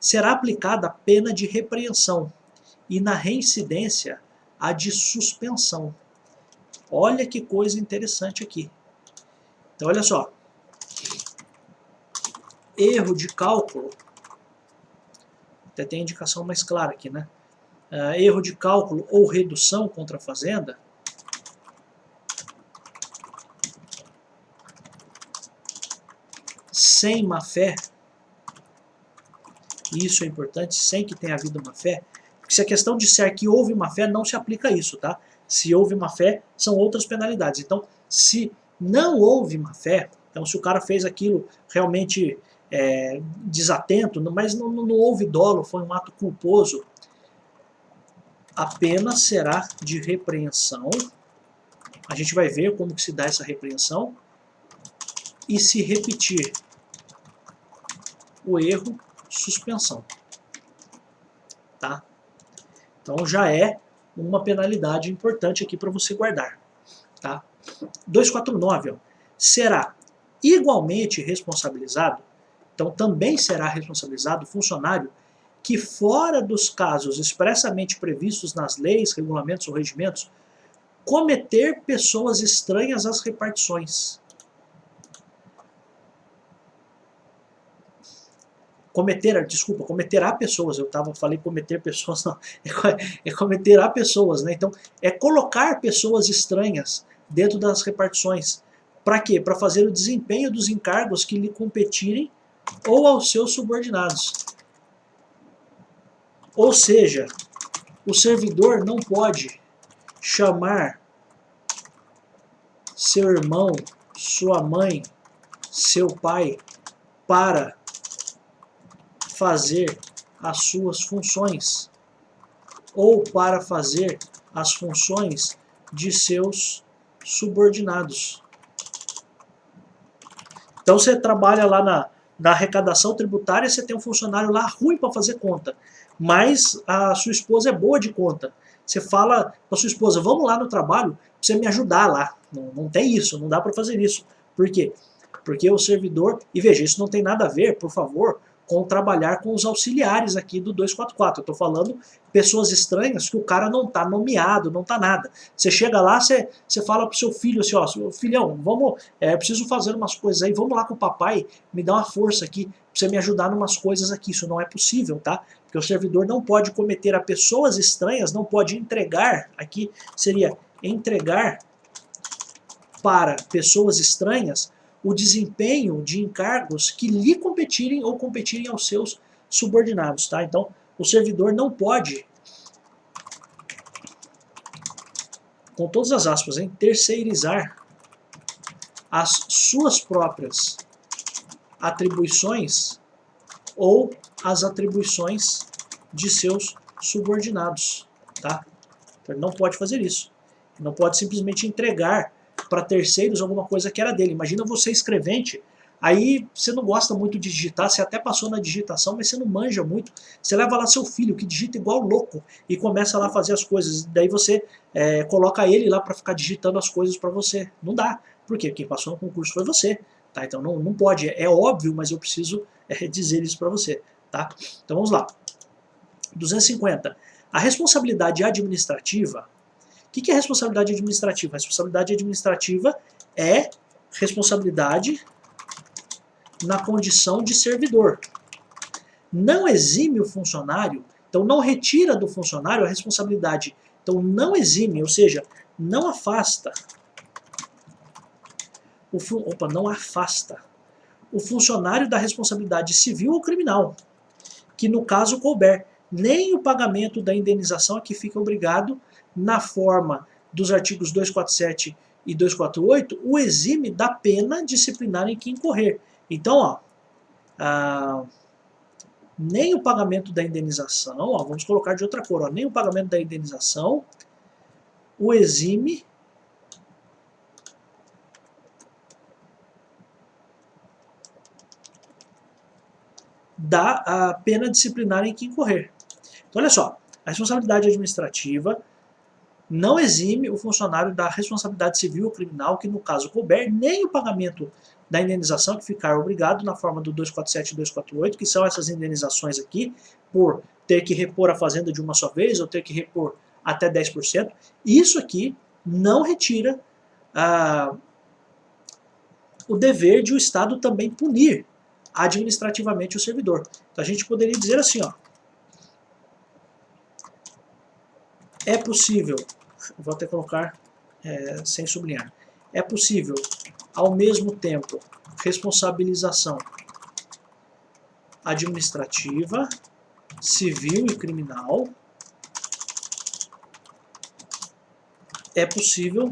será aplicada a pena de repreensão e na reincidência a de suspensão. Olha que coisa interessante aqui. Então olha só, erro de cálculo, até tem a indicação mais clara aqui, né? Erro de cálculo ou redução contra a fazenda, sem má fé, e isso é importante, sem que tenha havido má fé, porque se a questão disser que houve má fé, não se aplica isso, tá? Se houve má fé, são outras penalidades. Então, se não houve má fé, então se o cara fez aquilo realmente desatento, mas não houve dolo, foi um ato culposo, a pena será de repreensão. A gente vai ver como que se dá essa repreensão. E se repetir o erro, suspensão. Tá? Então já é uma penalidade importante aqui para você guardar. Tá? 249, ó, será igualmente responsabilizado, então também será responsabilizado o funcionário que, fora dos casos expressamente previstos nas leis, regulamentos ou regimentos, cometer pessoas estranhas às repartições. Cometerá pessoas, falei cometer pessoas, não, cometerá pessoas, né? Então, é colocar pessoas estranhas dentro das repartições. Para quê? Para fazer o desempenho dos encargos que lhe competirem ou aos seus subordinados. Ou seja, o servidor não pode chamar seu irmão, sua mãe, seu pai para fazer as suas funções ou para fazer as funções de seus subordinados. Então você trabalha lá na arrecadação tributária, você tem um funcionário lá ruim para fazer conta, mas a sua esposa é boa de conta. Você fala para sua esposa, vamos lá no trabalho para você me ajudar lá. Não tem isso, não dá para fazer isso. Por quê? Porque o servidor, e veja, isso não tem nada a ver, por favor, com trabalhar com os auxiliares aqui do 244. Eu estou falando pessoas estranhas que o cara não está nomeado, não está nada. Você chega lá, você fala pro seu filho assim, ó, filhão, vamos, preciso fazer umas coisas aí, vamos lá com o papai, me dá uma força aqui, pra você me ajudar em umas coisas aqui. Isso não é possível, tá? Porque o servidor não pode cometer a pessoas estranhas, não pode entregar, aqui seria entregar para pessoas estranhas o desempenho de encargos que lhe competirem ou competirem aos seus subordinados. Tá? Então, o servidor não pode, com todas as aspas, terceirizar as suas próprias atribuições ou as atribuições de seus subordinados. Tá? Então, ele não pode fazer isso. Ele não pode simplesmente entregar para terceiros alguma coisa que era dele. Imagina você escrevente, aí você não gosta muito de digitar, você até passou na digitação, mas você não manja muito, você leva lá seu filho que digita igual louco e começa lá a fazer as coisas, daí você coloca ele lá para ficar digitando as coisas para você. Não dá. Por quê? Quem passou no concurso foi você. Tá? Então não pode, é óbvio, mas eu preciso dizer isso para você. Tá? Então vamos lá. 250. A responsabilidade administrativa. O que é responsabilidade administrativa? A responsabilidade administrativa é responsabilidade na condição de servidor. Não exime o funcionário, então não retira do funcionário a responsabilidade. Então não exime, ou seja, não afasta não afasta o funcionário da responsabilidade civil ou criminal, que no caso couber, nem o pagamento da indenização a que fica obrigado na forma dos artigos 247 e 248, o exime da pena disciplinar em que incorrer. Então, nem o pagamento da indenização, vamos colocar de outra cor, nem o pagamento da indenização o exime da pena disciplinar em que incorrer. Então, olha só, a responsabilidade administrativa não exime o funcionário da responsabilidade civil ou criminal que, no caso couber, nem o pagamento da indenização que ficar obrigado na forma do 247 e 248, que são essas indenizações aqui, por ter que repor a fazenda de uma só vez, ou ter que repor até 10%. Isso aqui não retira o dever de o Estado também punir administrativamente o servidor. Então a gente poderia dizer assim, ó, é possível, vou até colocar sem sublinhar, é possível, ao mesmo tempo, responsabilização administrativa, civil e criminal, é possível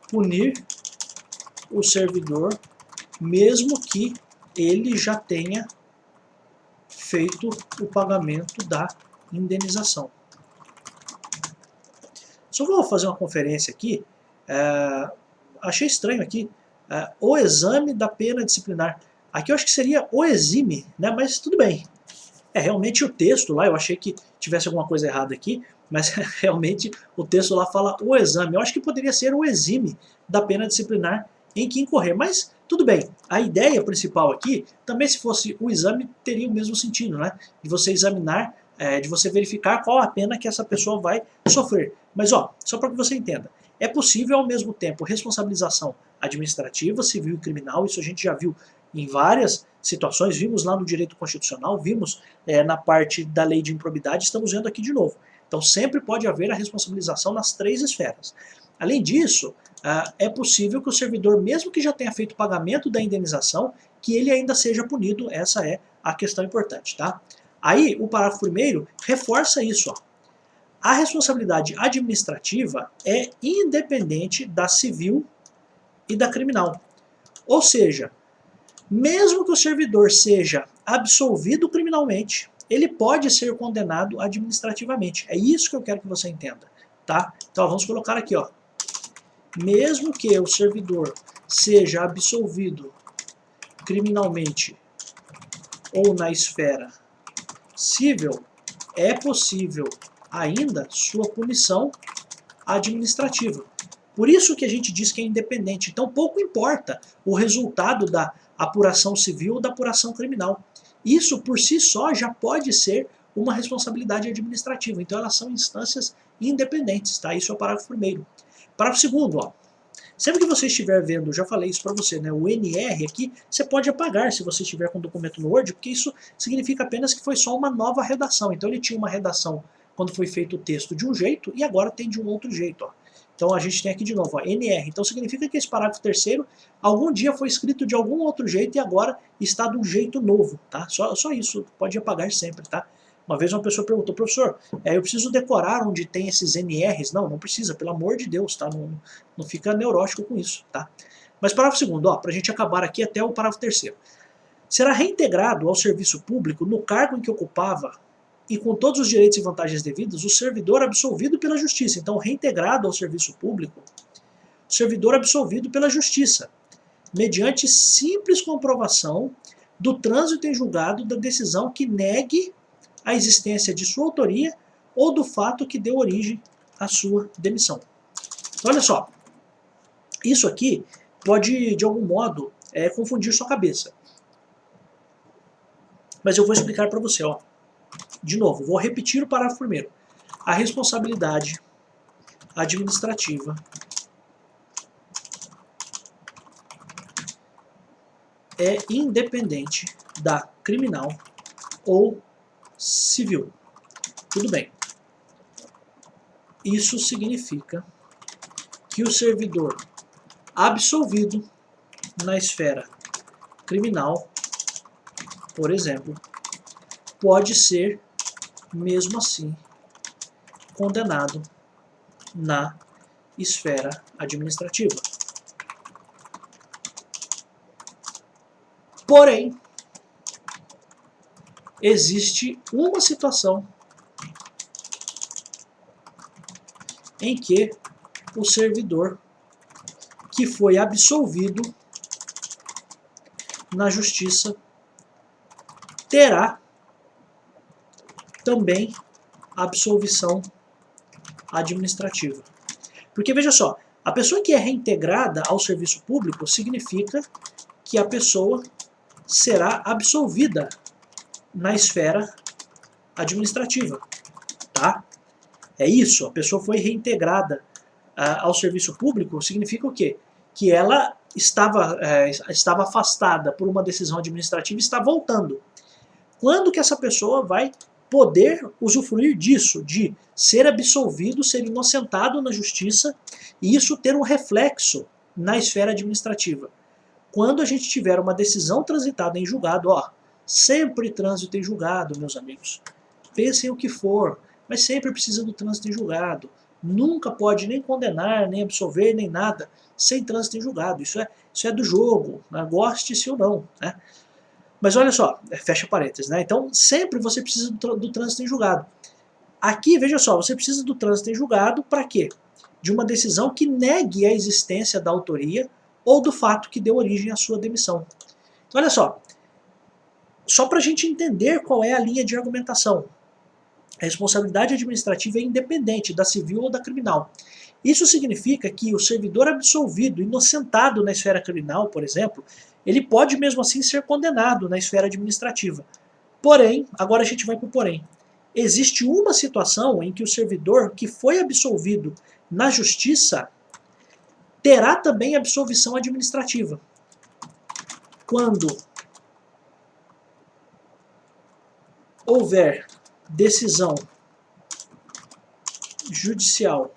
punir o servidor mesmo que ele já tenha feito o pagamento da indenização. Só vou fazer uma conferência aqui, achei estranho aqui, o exame da pena disciplinar. Aqui eu acho que seria o exime, né? Mas tudo bem. Realmente o texto lá, eu achei que tivesse alguma coisa errada aqui, mas realmente o texto lá fala o exame. Eu acho que poderia ser o exime da pena disciplinar em que incorrer, mas tudo bem. A ideia principal aqui, também se fosse o exame, teria o mesmo sentido, né? De você examinar, de você verificar qual a pena que essa pessoa vai sofrer. Mas ó, só para que você entenda, é possível ao mesmo tempo responsabilização administrativa, civil e criminal, isso a gente já viu em várias situações, vimos lá no direito constitucional, vimos na parte da lei de improbidade, estamos vendo aqui de novo. Então sempre pode haver a responsabilização nas três esferas. Além disso, é possível que o servidor, mesmo que já tenha feito o pagamento da indenização, que ele ainda seja punido, essa é a questão importante, tá? Aí o parágrafo 1º reforça isso, ó. A responsabilidade administrativa é independente da civil e da criminal. Ou seja, mesmo que o servidor seja absolvido criminalmente, ele pode ser condenado administrativamente. É isso que eu quero que você entenda, tá? Então vamos colocar aqui, ó. Mesmo que o servidor seja absolvido criminalmente ou na esfera civil, é possível ainda sua punição administrativa. Por isso que a gente diz que é independente. Então pouco importa o resultado da apuração civil ou da apuração criminal. Isso por si só já pode ser uma responsabilidade administrativa. Então elas são instâncias independentes, tá? Isso é o parágrafo 1º. Parágrafo 2º, ó. Sempre que você estiver vendo, já falei isso para você, né, o NR aqui, você pode apagar se você estiver com o documento no Word, porque isso significa apenas que foi só uma nova redação. Então ele tinha uma redação quando foi feito o texto de um jeito e agora tem de um outro jeito, ó. Então a gente tem aqui de novo, ó, NR. Então significa que esse parágrafo 3º algum dia foi escrito de algum outro jeito e agora está de um jeito novo, tá? Só isso, pode apagar sempre, tá? Uma vez uma pessoa perguntou, professor, eu preciso decorar onde tem esses NRs? Não, não precisa, pelo amor de Deus, tá? Não fica neurótico com isso, tá? Mas parágrafo 2º, ó, para a gente acabar aqui até o parágrafo 3º. Será reintegrado ao serviço público no cargo em que ocupava e com todos os direitos e vantagens devidos, o servidor absolvido pela justiça. Então, reintegrado ao serviço público, o servidor absolvido pela justiça, mediante simples comprovação do trânsito em julgado da decisão que negue a existência de sua autoria ou do fato que deu origem à sua demissão. Então, olha só, isso aqui pode, de algum modo, confundir sua cabeça. Mas eu vou explicar para você, ó. De novo, vou repetir o parágrafo 1º. A responsabilidade administrativa é independente da criminal ou civil. Tudo bem. Isso significa que o servidor absolvido na esfera criminal, por exemplo, pode ser, mesmo assim, condenado na esfera administrativa. Porém, existe uma situação em que o servidor que foi absolvido na justiça terá também absolvição administrativa. Porque veja só, a pessoa que é reintegrada ao serviço público significa que a pessoa será absolvida na esfera administrativa, tá? É isso, a pessoa foi reintegrada ao serviço público, significa o quê? Que ela estava afastada por uma decisão administrativa e está voltando. Quando que essa pessoa vai poder usufruir disso, de ser absolvido, ser inocentado na justiça, e isso ter um reflexo na esfera administrativa? Quando a gente tiver uma decisão transitada em julgado, ó, sempre trânsito em julgado, meus amigos. Pensem o que for, mas sempre precisa do trânsito em julgado. Nunca pode nem condenar, nem absolver, nem nada, sem trânsito em julgado. Isso é do jogo, né? Goste-se ou não, né? Mas olha só, fecha parênteses, né? Então, sempre você precisa do trânsito em julgado. Aqui, veja só, você precisa do trânsito em julgado para quê? De uma decisão que negue a existência da autoria ou do fato que deu origem à sua demissão. Então, olha só para a gente entender qual é a linha de argumentação. A responsabilidade administrativa é independente da civil ou da criminal. Isso significa que o servidor absolvido, inocentado na esfera criminal, por exemplo, ele pode mesmo assim ser condenado na esfera administrativa. Porém, agora a gente vai para o porém. Existe uma situação em que o servidor que foi absolvido na justiça terá também absolvição administrativa. Quando houver decisão judicial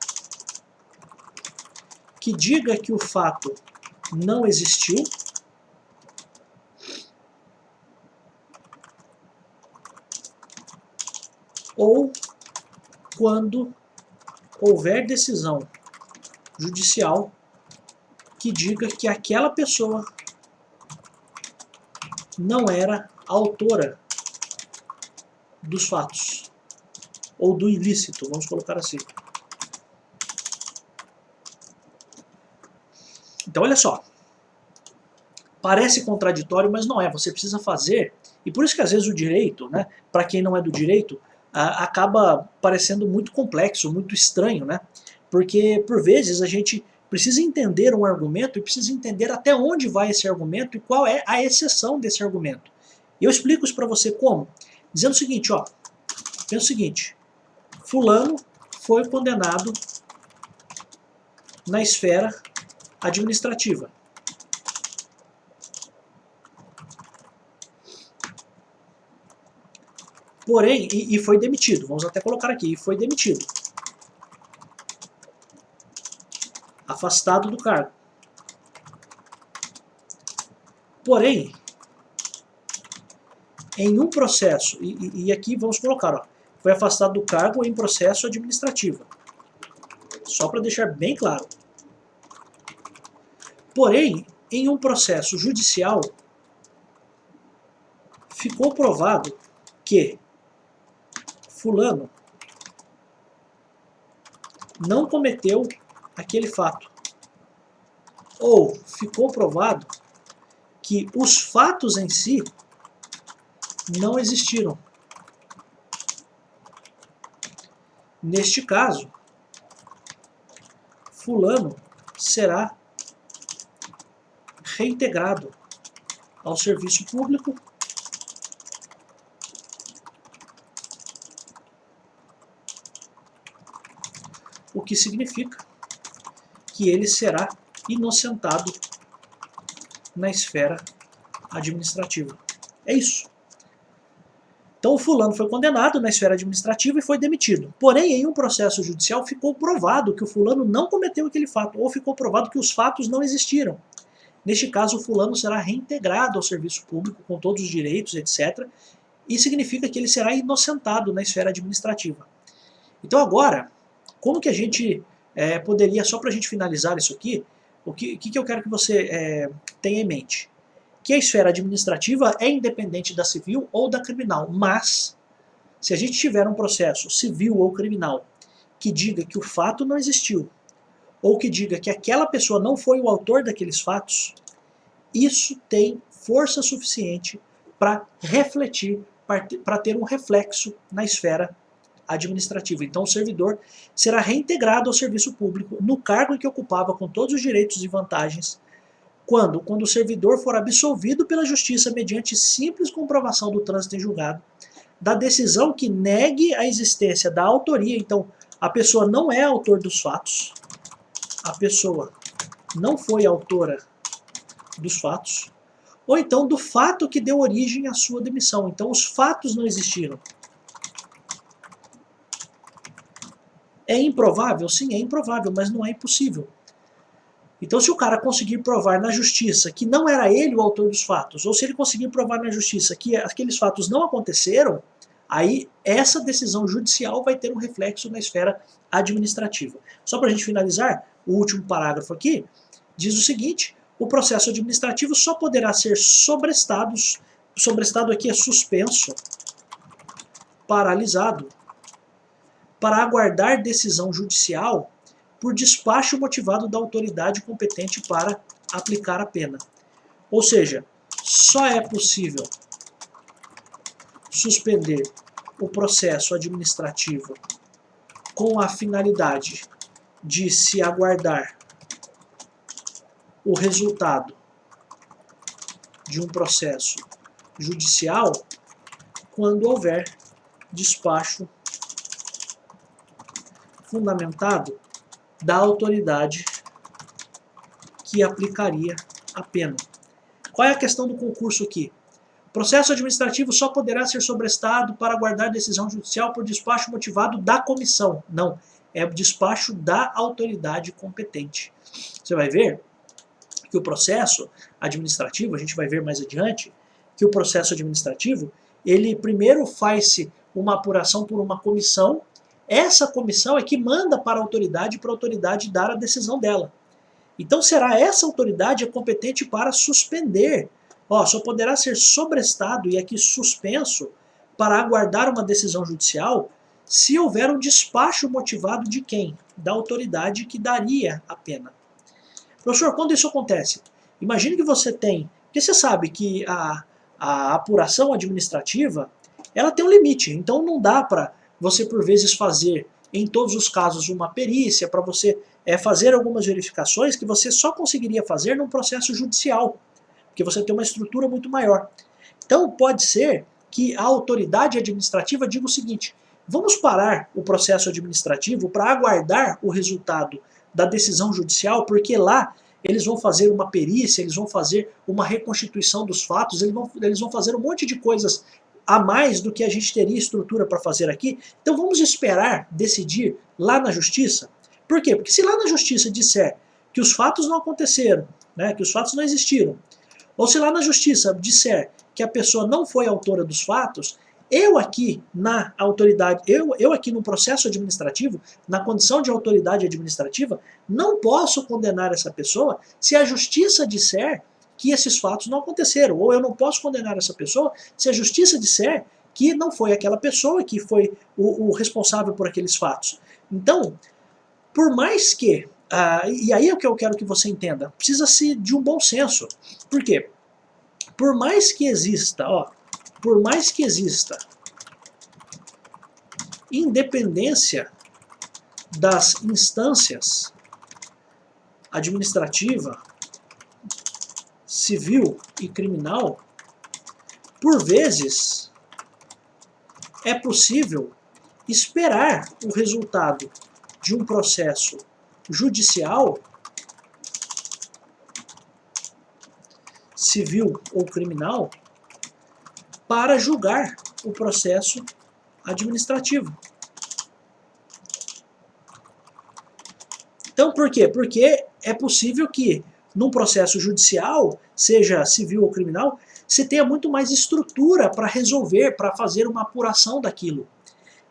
que diga que o fato não existiu, ou quando houver decisão judicial que diga que aquela pessoa não era autora dos fatos, ou do ilícito, vamos colocar assim. Então olha só, parece contraditório, mas não é, você precisa fazer, e por isso que às vezes o direito, né, para quem não é do direito, acaba parecendo muito complexo, muito estranho, né, porque por vezes a gente precisa entender um argumento e precisa entender até onde vai esse argumento e qual é a exceção desse argumento. E eu explico isso para você como? Dizendo o seguinte, ó, pensa o seguinte, fulano foi condenado na esfera administrativa. Porém, e foi demitido, vamos até colocar aqui, e foi demitido. Afastado do cargo. Porém, em um processo, e aqui vamos colocar, ó, foi afastado do cargo em processo administrativo. Só para deixar bem claro. Porém, em um processo judicial, ficou provado que fulano não cometeu aquele fato. Ou ficou provado que os fatos em si não existiram. Neste caso, fulano será reintegrado ao serviço público o que significa que ele será inocentado na esfera administrativa. É isso. Então o fulano foi condenado na esfera administrativa e foi demitido. Porém, em um processo judicial ficou provado que o fulano não cometeu aquele fato, ou ficou provado que os fatos não existiram. Neste caso, o fulano será reintegrado ao serviço público com todos os direitos, etc. E significa que ele será inocentado na esfera administrativa. Então agora, como que a gente poderia, só para a gente finalizar isso aqui, o que eu quero que você tenha em mente? Que a esfera administrativa é independente da civil ou da criminal, mas se a gente tiver um processo civil ou criminal que diga que o fato não existiu, ou que diga que aquela pessoa não foi o autor daqueles fatos, isso tem força suficiente para refletir, para ter um reflexo na esfera administrativa. Então o servidor será reintegrado ao serviço público no cargo em que ocupava com todos os direitos e vantagens, quando o servidor for absolvido pela justiça mediante simples comprovação do trânsito em julgado, da decisão que negue a existência da autoria. Então a pessoa não é autor dos fatos, a pessoa não foi autora dos fatos, ou então do fato que deu origem à sua demissão. Então os fatos não existiram. É improvável? Sim, é improvável, mas não é impossível. Então se o cara conseguir provar na justiça que não era ele o autor dos fatos, ou se ele conseguir provar na justiça que aqueles fatos não aconteceram, aí essa decisão judicial vai ter um reflexo na esfera administrativa. Só para a gente finalizar, o último parágrafo aqui diz o seguinte: o processo administrativo só poderá ser sobrestado aqui é suspenso, paralisado, para aguardar decisão judicial por despacho motivado da autoridade competente para aplicar a pena. Ou seja, só é possível suspender o processo administrativo com a finalidade de se aguardar o resultado de um processo judicial quando houver despacho fundamentado da autoridade que aplicaria a pena. Qual é a questão do concurso aqui? O processo administrativo só poderá ser sobrestado para aguardar decisão judicial por despacho motivado da comissão. Não, é o despacho da autoridade competente. Você vai ver que o processo administrativo, a gente vai ver mais adiante, que o processo administrativo, ele primeiro faz-se uma apuração por uma comissão. Essa comissão é que manda para a autoridade dar a decisão dela. Então será essa autoridade competente para suspender. Só poderá ser sobrestado e aqui suspenso para aguardar uma decisão judicial se houver um despacho motivado de quem? Da autoridade que daria a pena. Professor, quando isso acontece? Imagine que você tem, porque você sabe que a apuração administrativa, ela tem um limite, então não dá para você por vezes fazer em todos os casos uma perícia, para você fazer algumas verificações que você só conseguiria fazer num processo judicial, porque você tem uma estrutura muito maior. Então pode ser que a autoridade administrativa diga o seguinte: vamos parar o processo administrativo para aguardar o resultado da decisão judicial, porque lá eles vão fazer uma perícia, eles vão fazer uma reconstituição dos fatos, eles vão fazer um monte de coisas a mais do que a gente teria estrutura para fazer aqui. Então vamos esperar decidir lá na justiça. Por quê? Porque se lá na justiça disser que os fatos não aconteceram, né, que os fatos não existiram, ou se lá na justiça disser que a pessoa não foi autora dos fatos, eu aqui na autoridade, eu aqui no processo administrativo, na condição de autoridade administrativa, não posso condenar essa pessoa se a justiça disser que esses fatos não aconteceram, ou eu não posso condenar essa pessoa se a justiça disser que não foi aquela pessoa que foi o responsável por aqueles fatos. Então, por mais que, e aí é o que eu quero que você entenda, precisa-se de um bom senso. Por quê? Por mais que exista, independência das instâncias administrativa, civil e criminal, por vezes é possível esperar o resultado de um processo judicial civil ou criminal para julgar o processo administrativo. Então, por quê? Porque é possível que, num processo judicial, seja civil ou criminal, você tenha muito mais estrutura para resolver, para fazer uma apuração daquilo.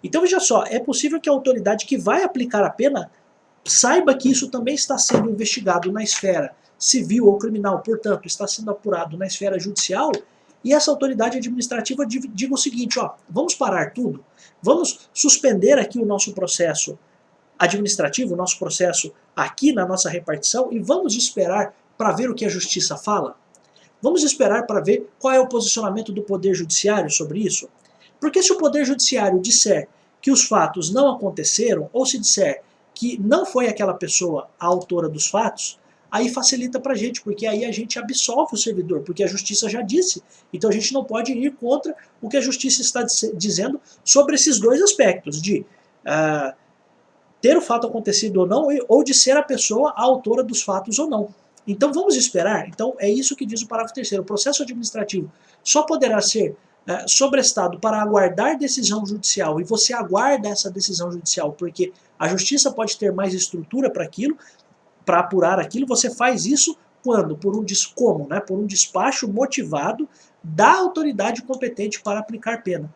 Então, veja só, é possível que a autoridade que vai aplicar a pena saiba que isso também está sendo investigado na esfera civil ou criminal, portanto, está sendo apurado na esfera judicial, e essa autoridade administrativa diga o seguinte, ó, vamos parar tudo, vamos suspender aqui o nosso processo administrativo, o nosso processo aqui na nossa repartição, e vamos esperar para ver o que a justiça fala? Vamos esperar para ver qual é o posicionamento do Poder Judiciário sobre isso? Porque se o Poder Judiciário disser que os fatos não aconteceram, ou se disser que não foi aquela pessoa a autora dos fatos, aí facilita para a gente, porque aí a gente absolve o servidor, porque a justiça já disse. Então a gente não pode ir contra o que a justiça está dizendo sobre esses dois aspectos, de ter o fato acontecido ou não, ou de ser a pessoa a autora dos fatos ou não. Então vamos esperar. Então é isso que diz o parágrafo 3º. O processo administrativo só poderá ser sobrestado para aguardar decisão judicial, e você aguarda essa decisão judicial porque a justiça pode ter mais estrutura para aquilo, para apurar aquilo. Você faz isso quando? Por um despacho motivado da autoridade competente para aplicar pena.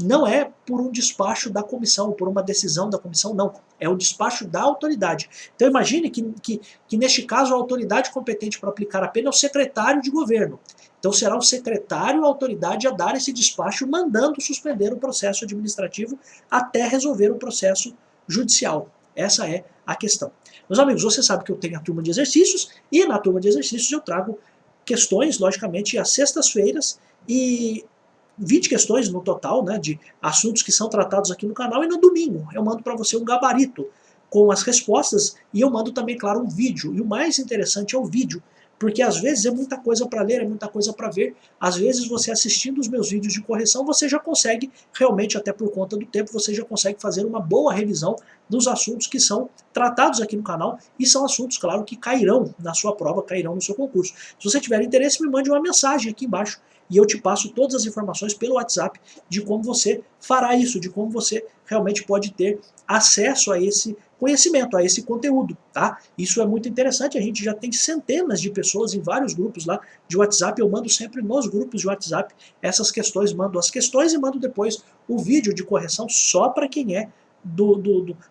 Não é por um despacho da comissão, por uma decisão da comissão, não. É o despacho da autoridade. Então imagine que neste caso a autoridade competente para aplicar a pena é o secretário de governo. Então será o secretário, a autoridade, a dar esse despacho mandando suspender o processo administrativo até resolver o processo judicial. Essa é a questão. Meus amigos, você sabe que eu tenho a turma de exercícios, e na turma de exercícios eu trago questões, logicamente, às sextas-feiras, e 20 questões no total, né, de assuntos que são tratados aqui no canal, e no domingo eu mando para você um gabarito com as respostas, e eu mando também, claro, um vídeo. E o mais interessante é o vídeo, porque às vezes é muita coisa para ler, é muita coisa para ver. Às vezes você assistindo os meus vídeos de correção, você já consegue, realmente até por conta do tempo, você já consegue fazer uma boa revisão dos assuntos que são tratados aqui no canal, e são assuntos, claro, que cairão na sua prova, cairão no seu concurso. Se você tiver interesse, me mande uma mensagem aqui embaixo, e eu te passo todas as informações pelo WhatsApp de como você fará isso, de como você realmente pode ter acesso a esse conhecimento, a esse conteúdo, tá? Isso é muito interessante, a gente já tem centenas de pessoas em vários grupos lá de WhatsApp, eu mando sempre nos grupos de WhatsApp essas questões, mando as questões e mando depois o vídeo de correção só para quem é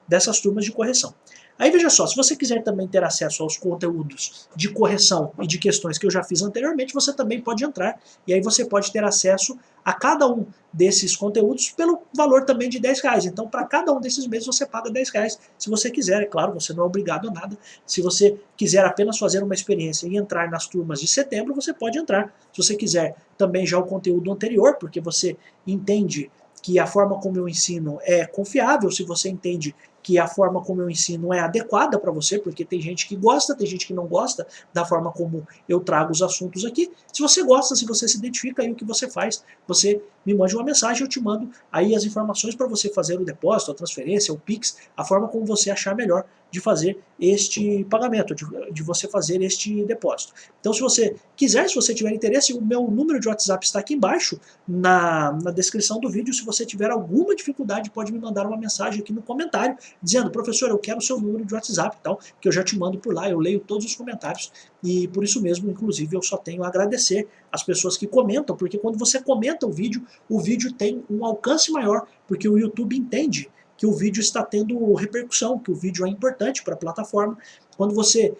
dessas turmas de correção. Aí veja só, se você quiser também ter acesso aos conteúdos de correção e de questões que eu já fiz anteriormente, você também pode entrar, e aí você pode ter acesso a cada um desses conteúdos pelo valor também de R$10. Então, para cada um desses meses você paga R$10, se você quiser. É claro, você não é obrigado a nada. Se você quiser apenas fazer uma experiência e entrar nas turmas de setembro, você pode entrar. Se você quiser também já o conteúdo anterior, porque você entende que a forma como eu ensino é confiável, se você entende que a forma como eu ensino é adequada para você, porque tem gente que gosta, tem gente que não gosta da forma como eu trago os assuntos aqui. Se você gosta, se você se identifica, aí o que você faz? Você me mande uma mensagem, eu te mando aí as informações para você fazer o depósito, a transferência, o Pix, a forma como você achar melhor de fazer este pagamento, de você fazer este depósito. Então, se você quiser, se você tiver interesse, o meu número de WhatsApp está aqui embaixo, na descrição do vídeo. Se você tiver alguma dificuldade, pode me mandar uma mensagem aqui no comentário, dizendo, professor, eu quero o seu número de WhatsApp, então, que eu já te mando por lá, eu leio todos os comentários, e por isso mesmo, inclusive, eu só tenho a agradecer as pessoas que comentam, porque quando você comenta o vídeo tem um alcance maior, porque o YouTube entende que o vídeo está tendo repercussão, que o vídeo é importante para a plataforma. Quando você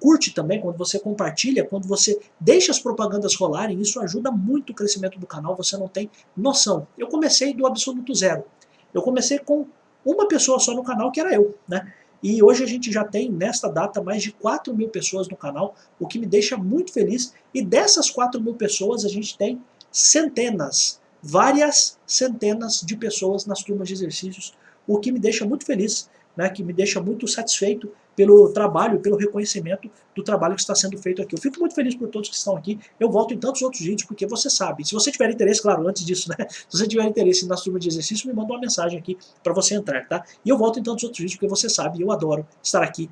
curte também, quando você compartilha, quando você deixa as propagandas rolarem, isso ajuda muito o crescimento do canal, você não tem noção. Eu comecei do absoluto zero. Eu comecei com uma pessoa só no canal, que era eu, né? E hoje a gente já tem, nesta data, mais de 4.000 pessoas no canal, o que me deixa muito feliz. E dessas 4.000 pessoas, a gente tem centenas, várias centenas de pessoas nas turmas de exercícios, o que me deixa muito feliz, né, que me deixa muito satisfeito pelo trabalho, pelo reconhecimento do trabalho que está sendo feito aqui. Eu fico muito feliz por todos que estão aqui. Eu volto em tantos outros vídeos, porque você sabe. Se você tiver interesse, claro, antes disso, né? Se você tiver interesse nas turmas de exercício, me manda uma mensagem aqui para você entrar, tá? E eu volto em tantos outros vídeos, porque você sabe, eu adoro estar aqui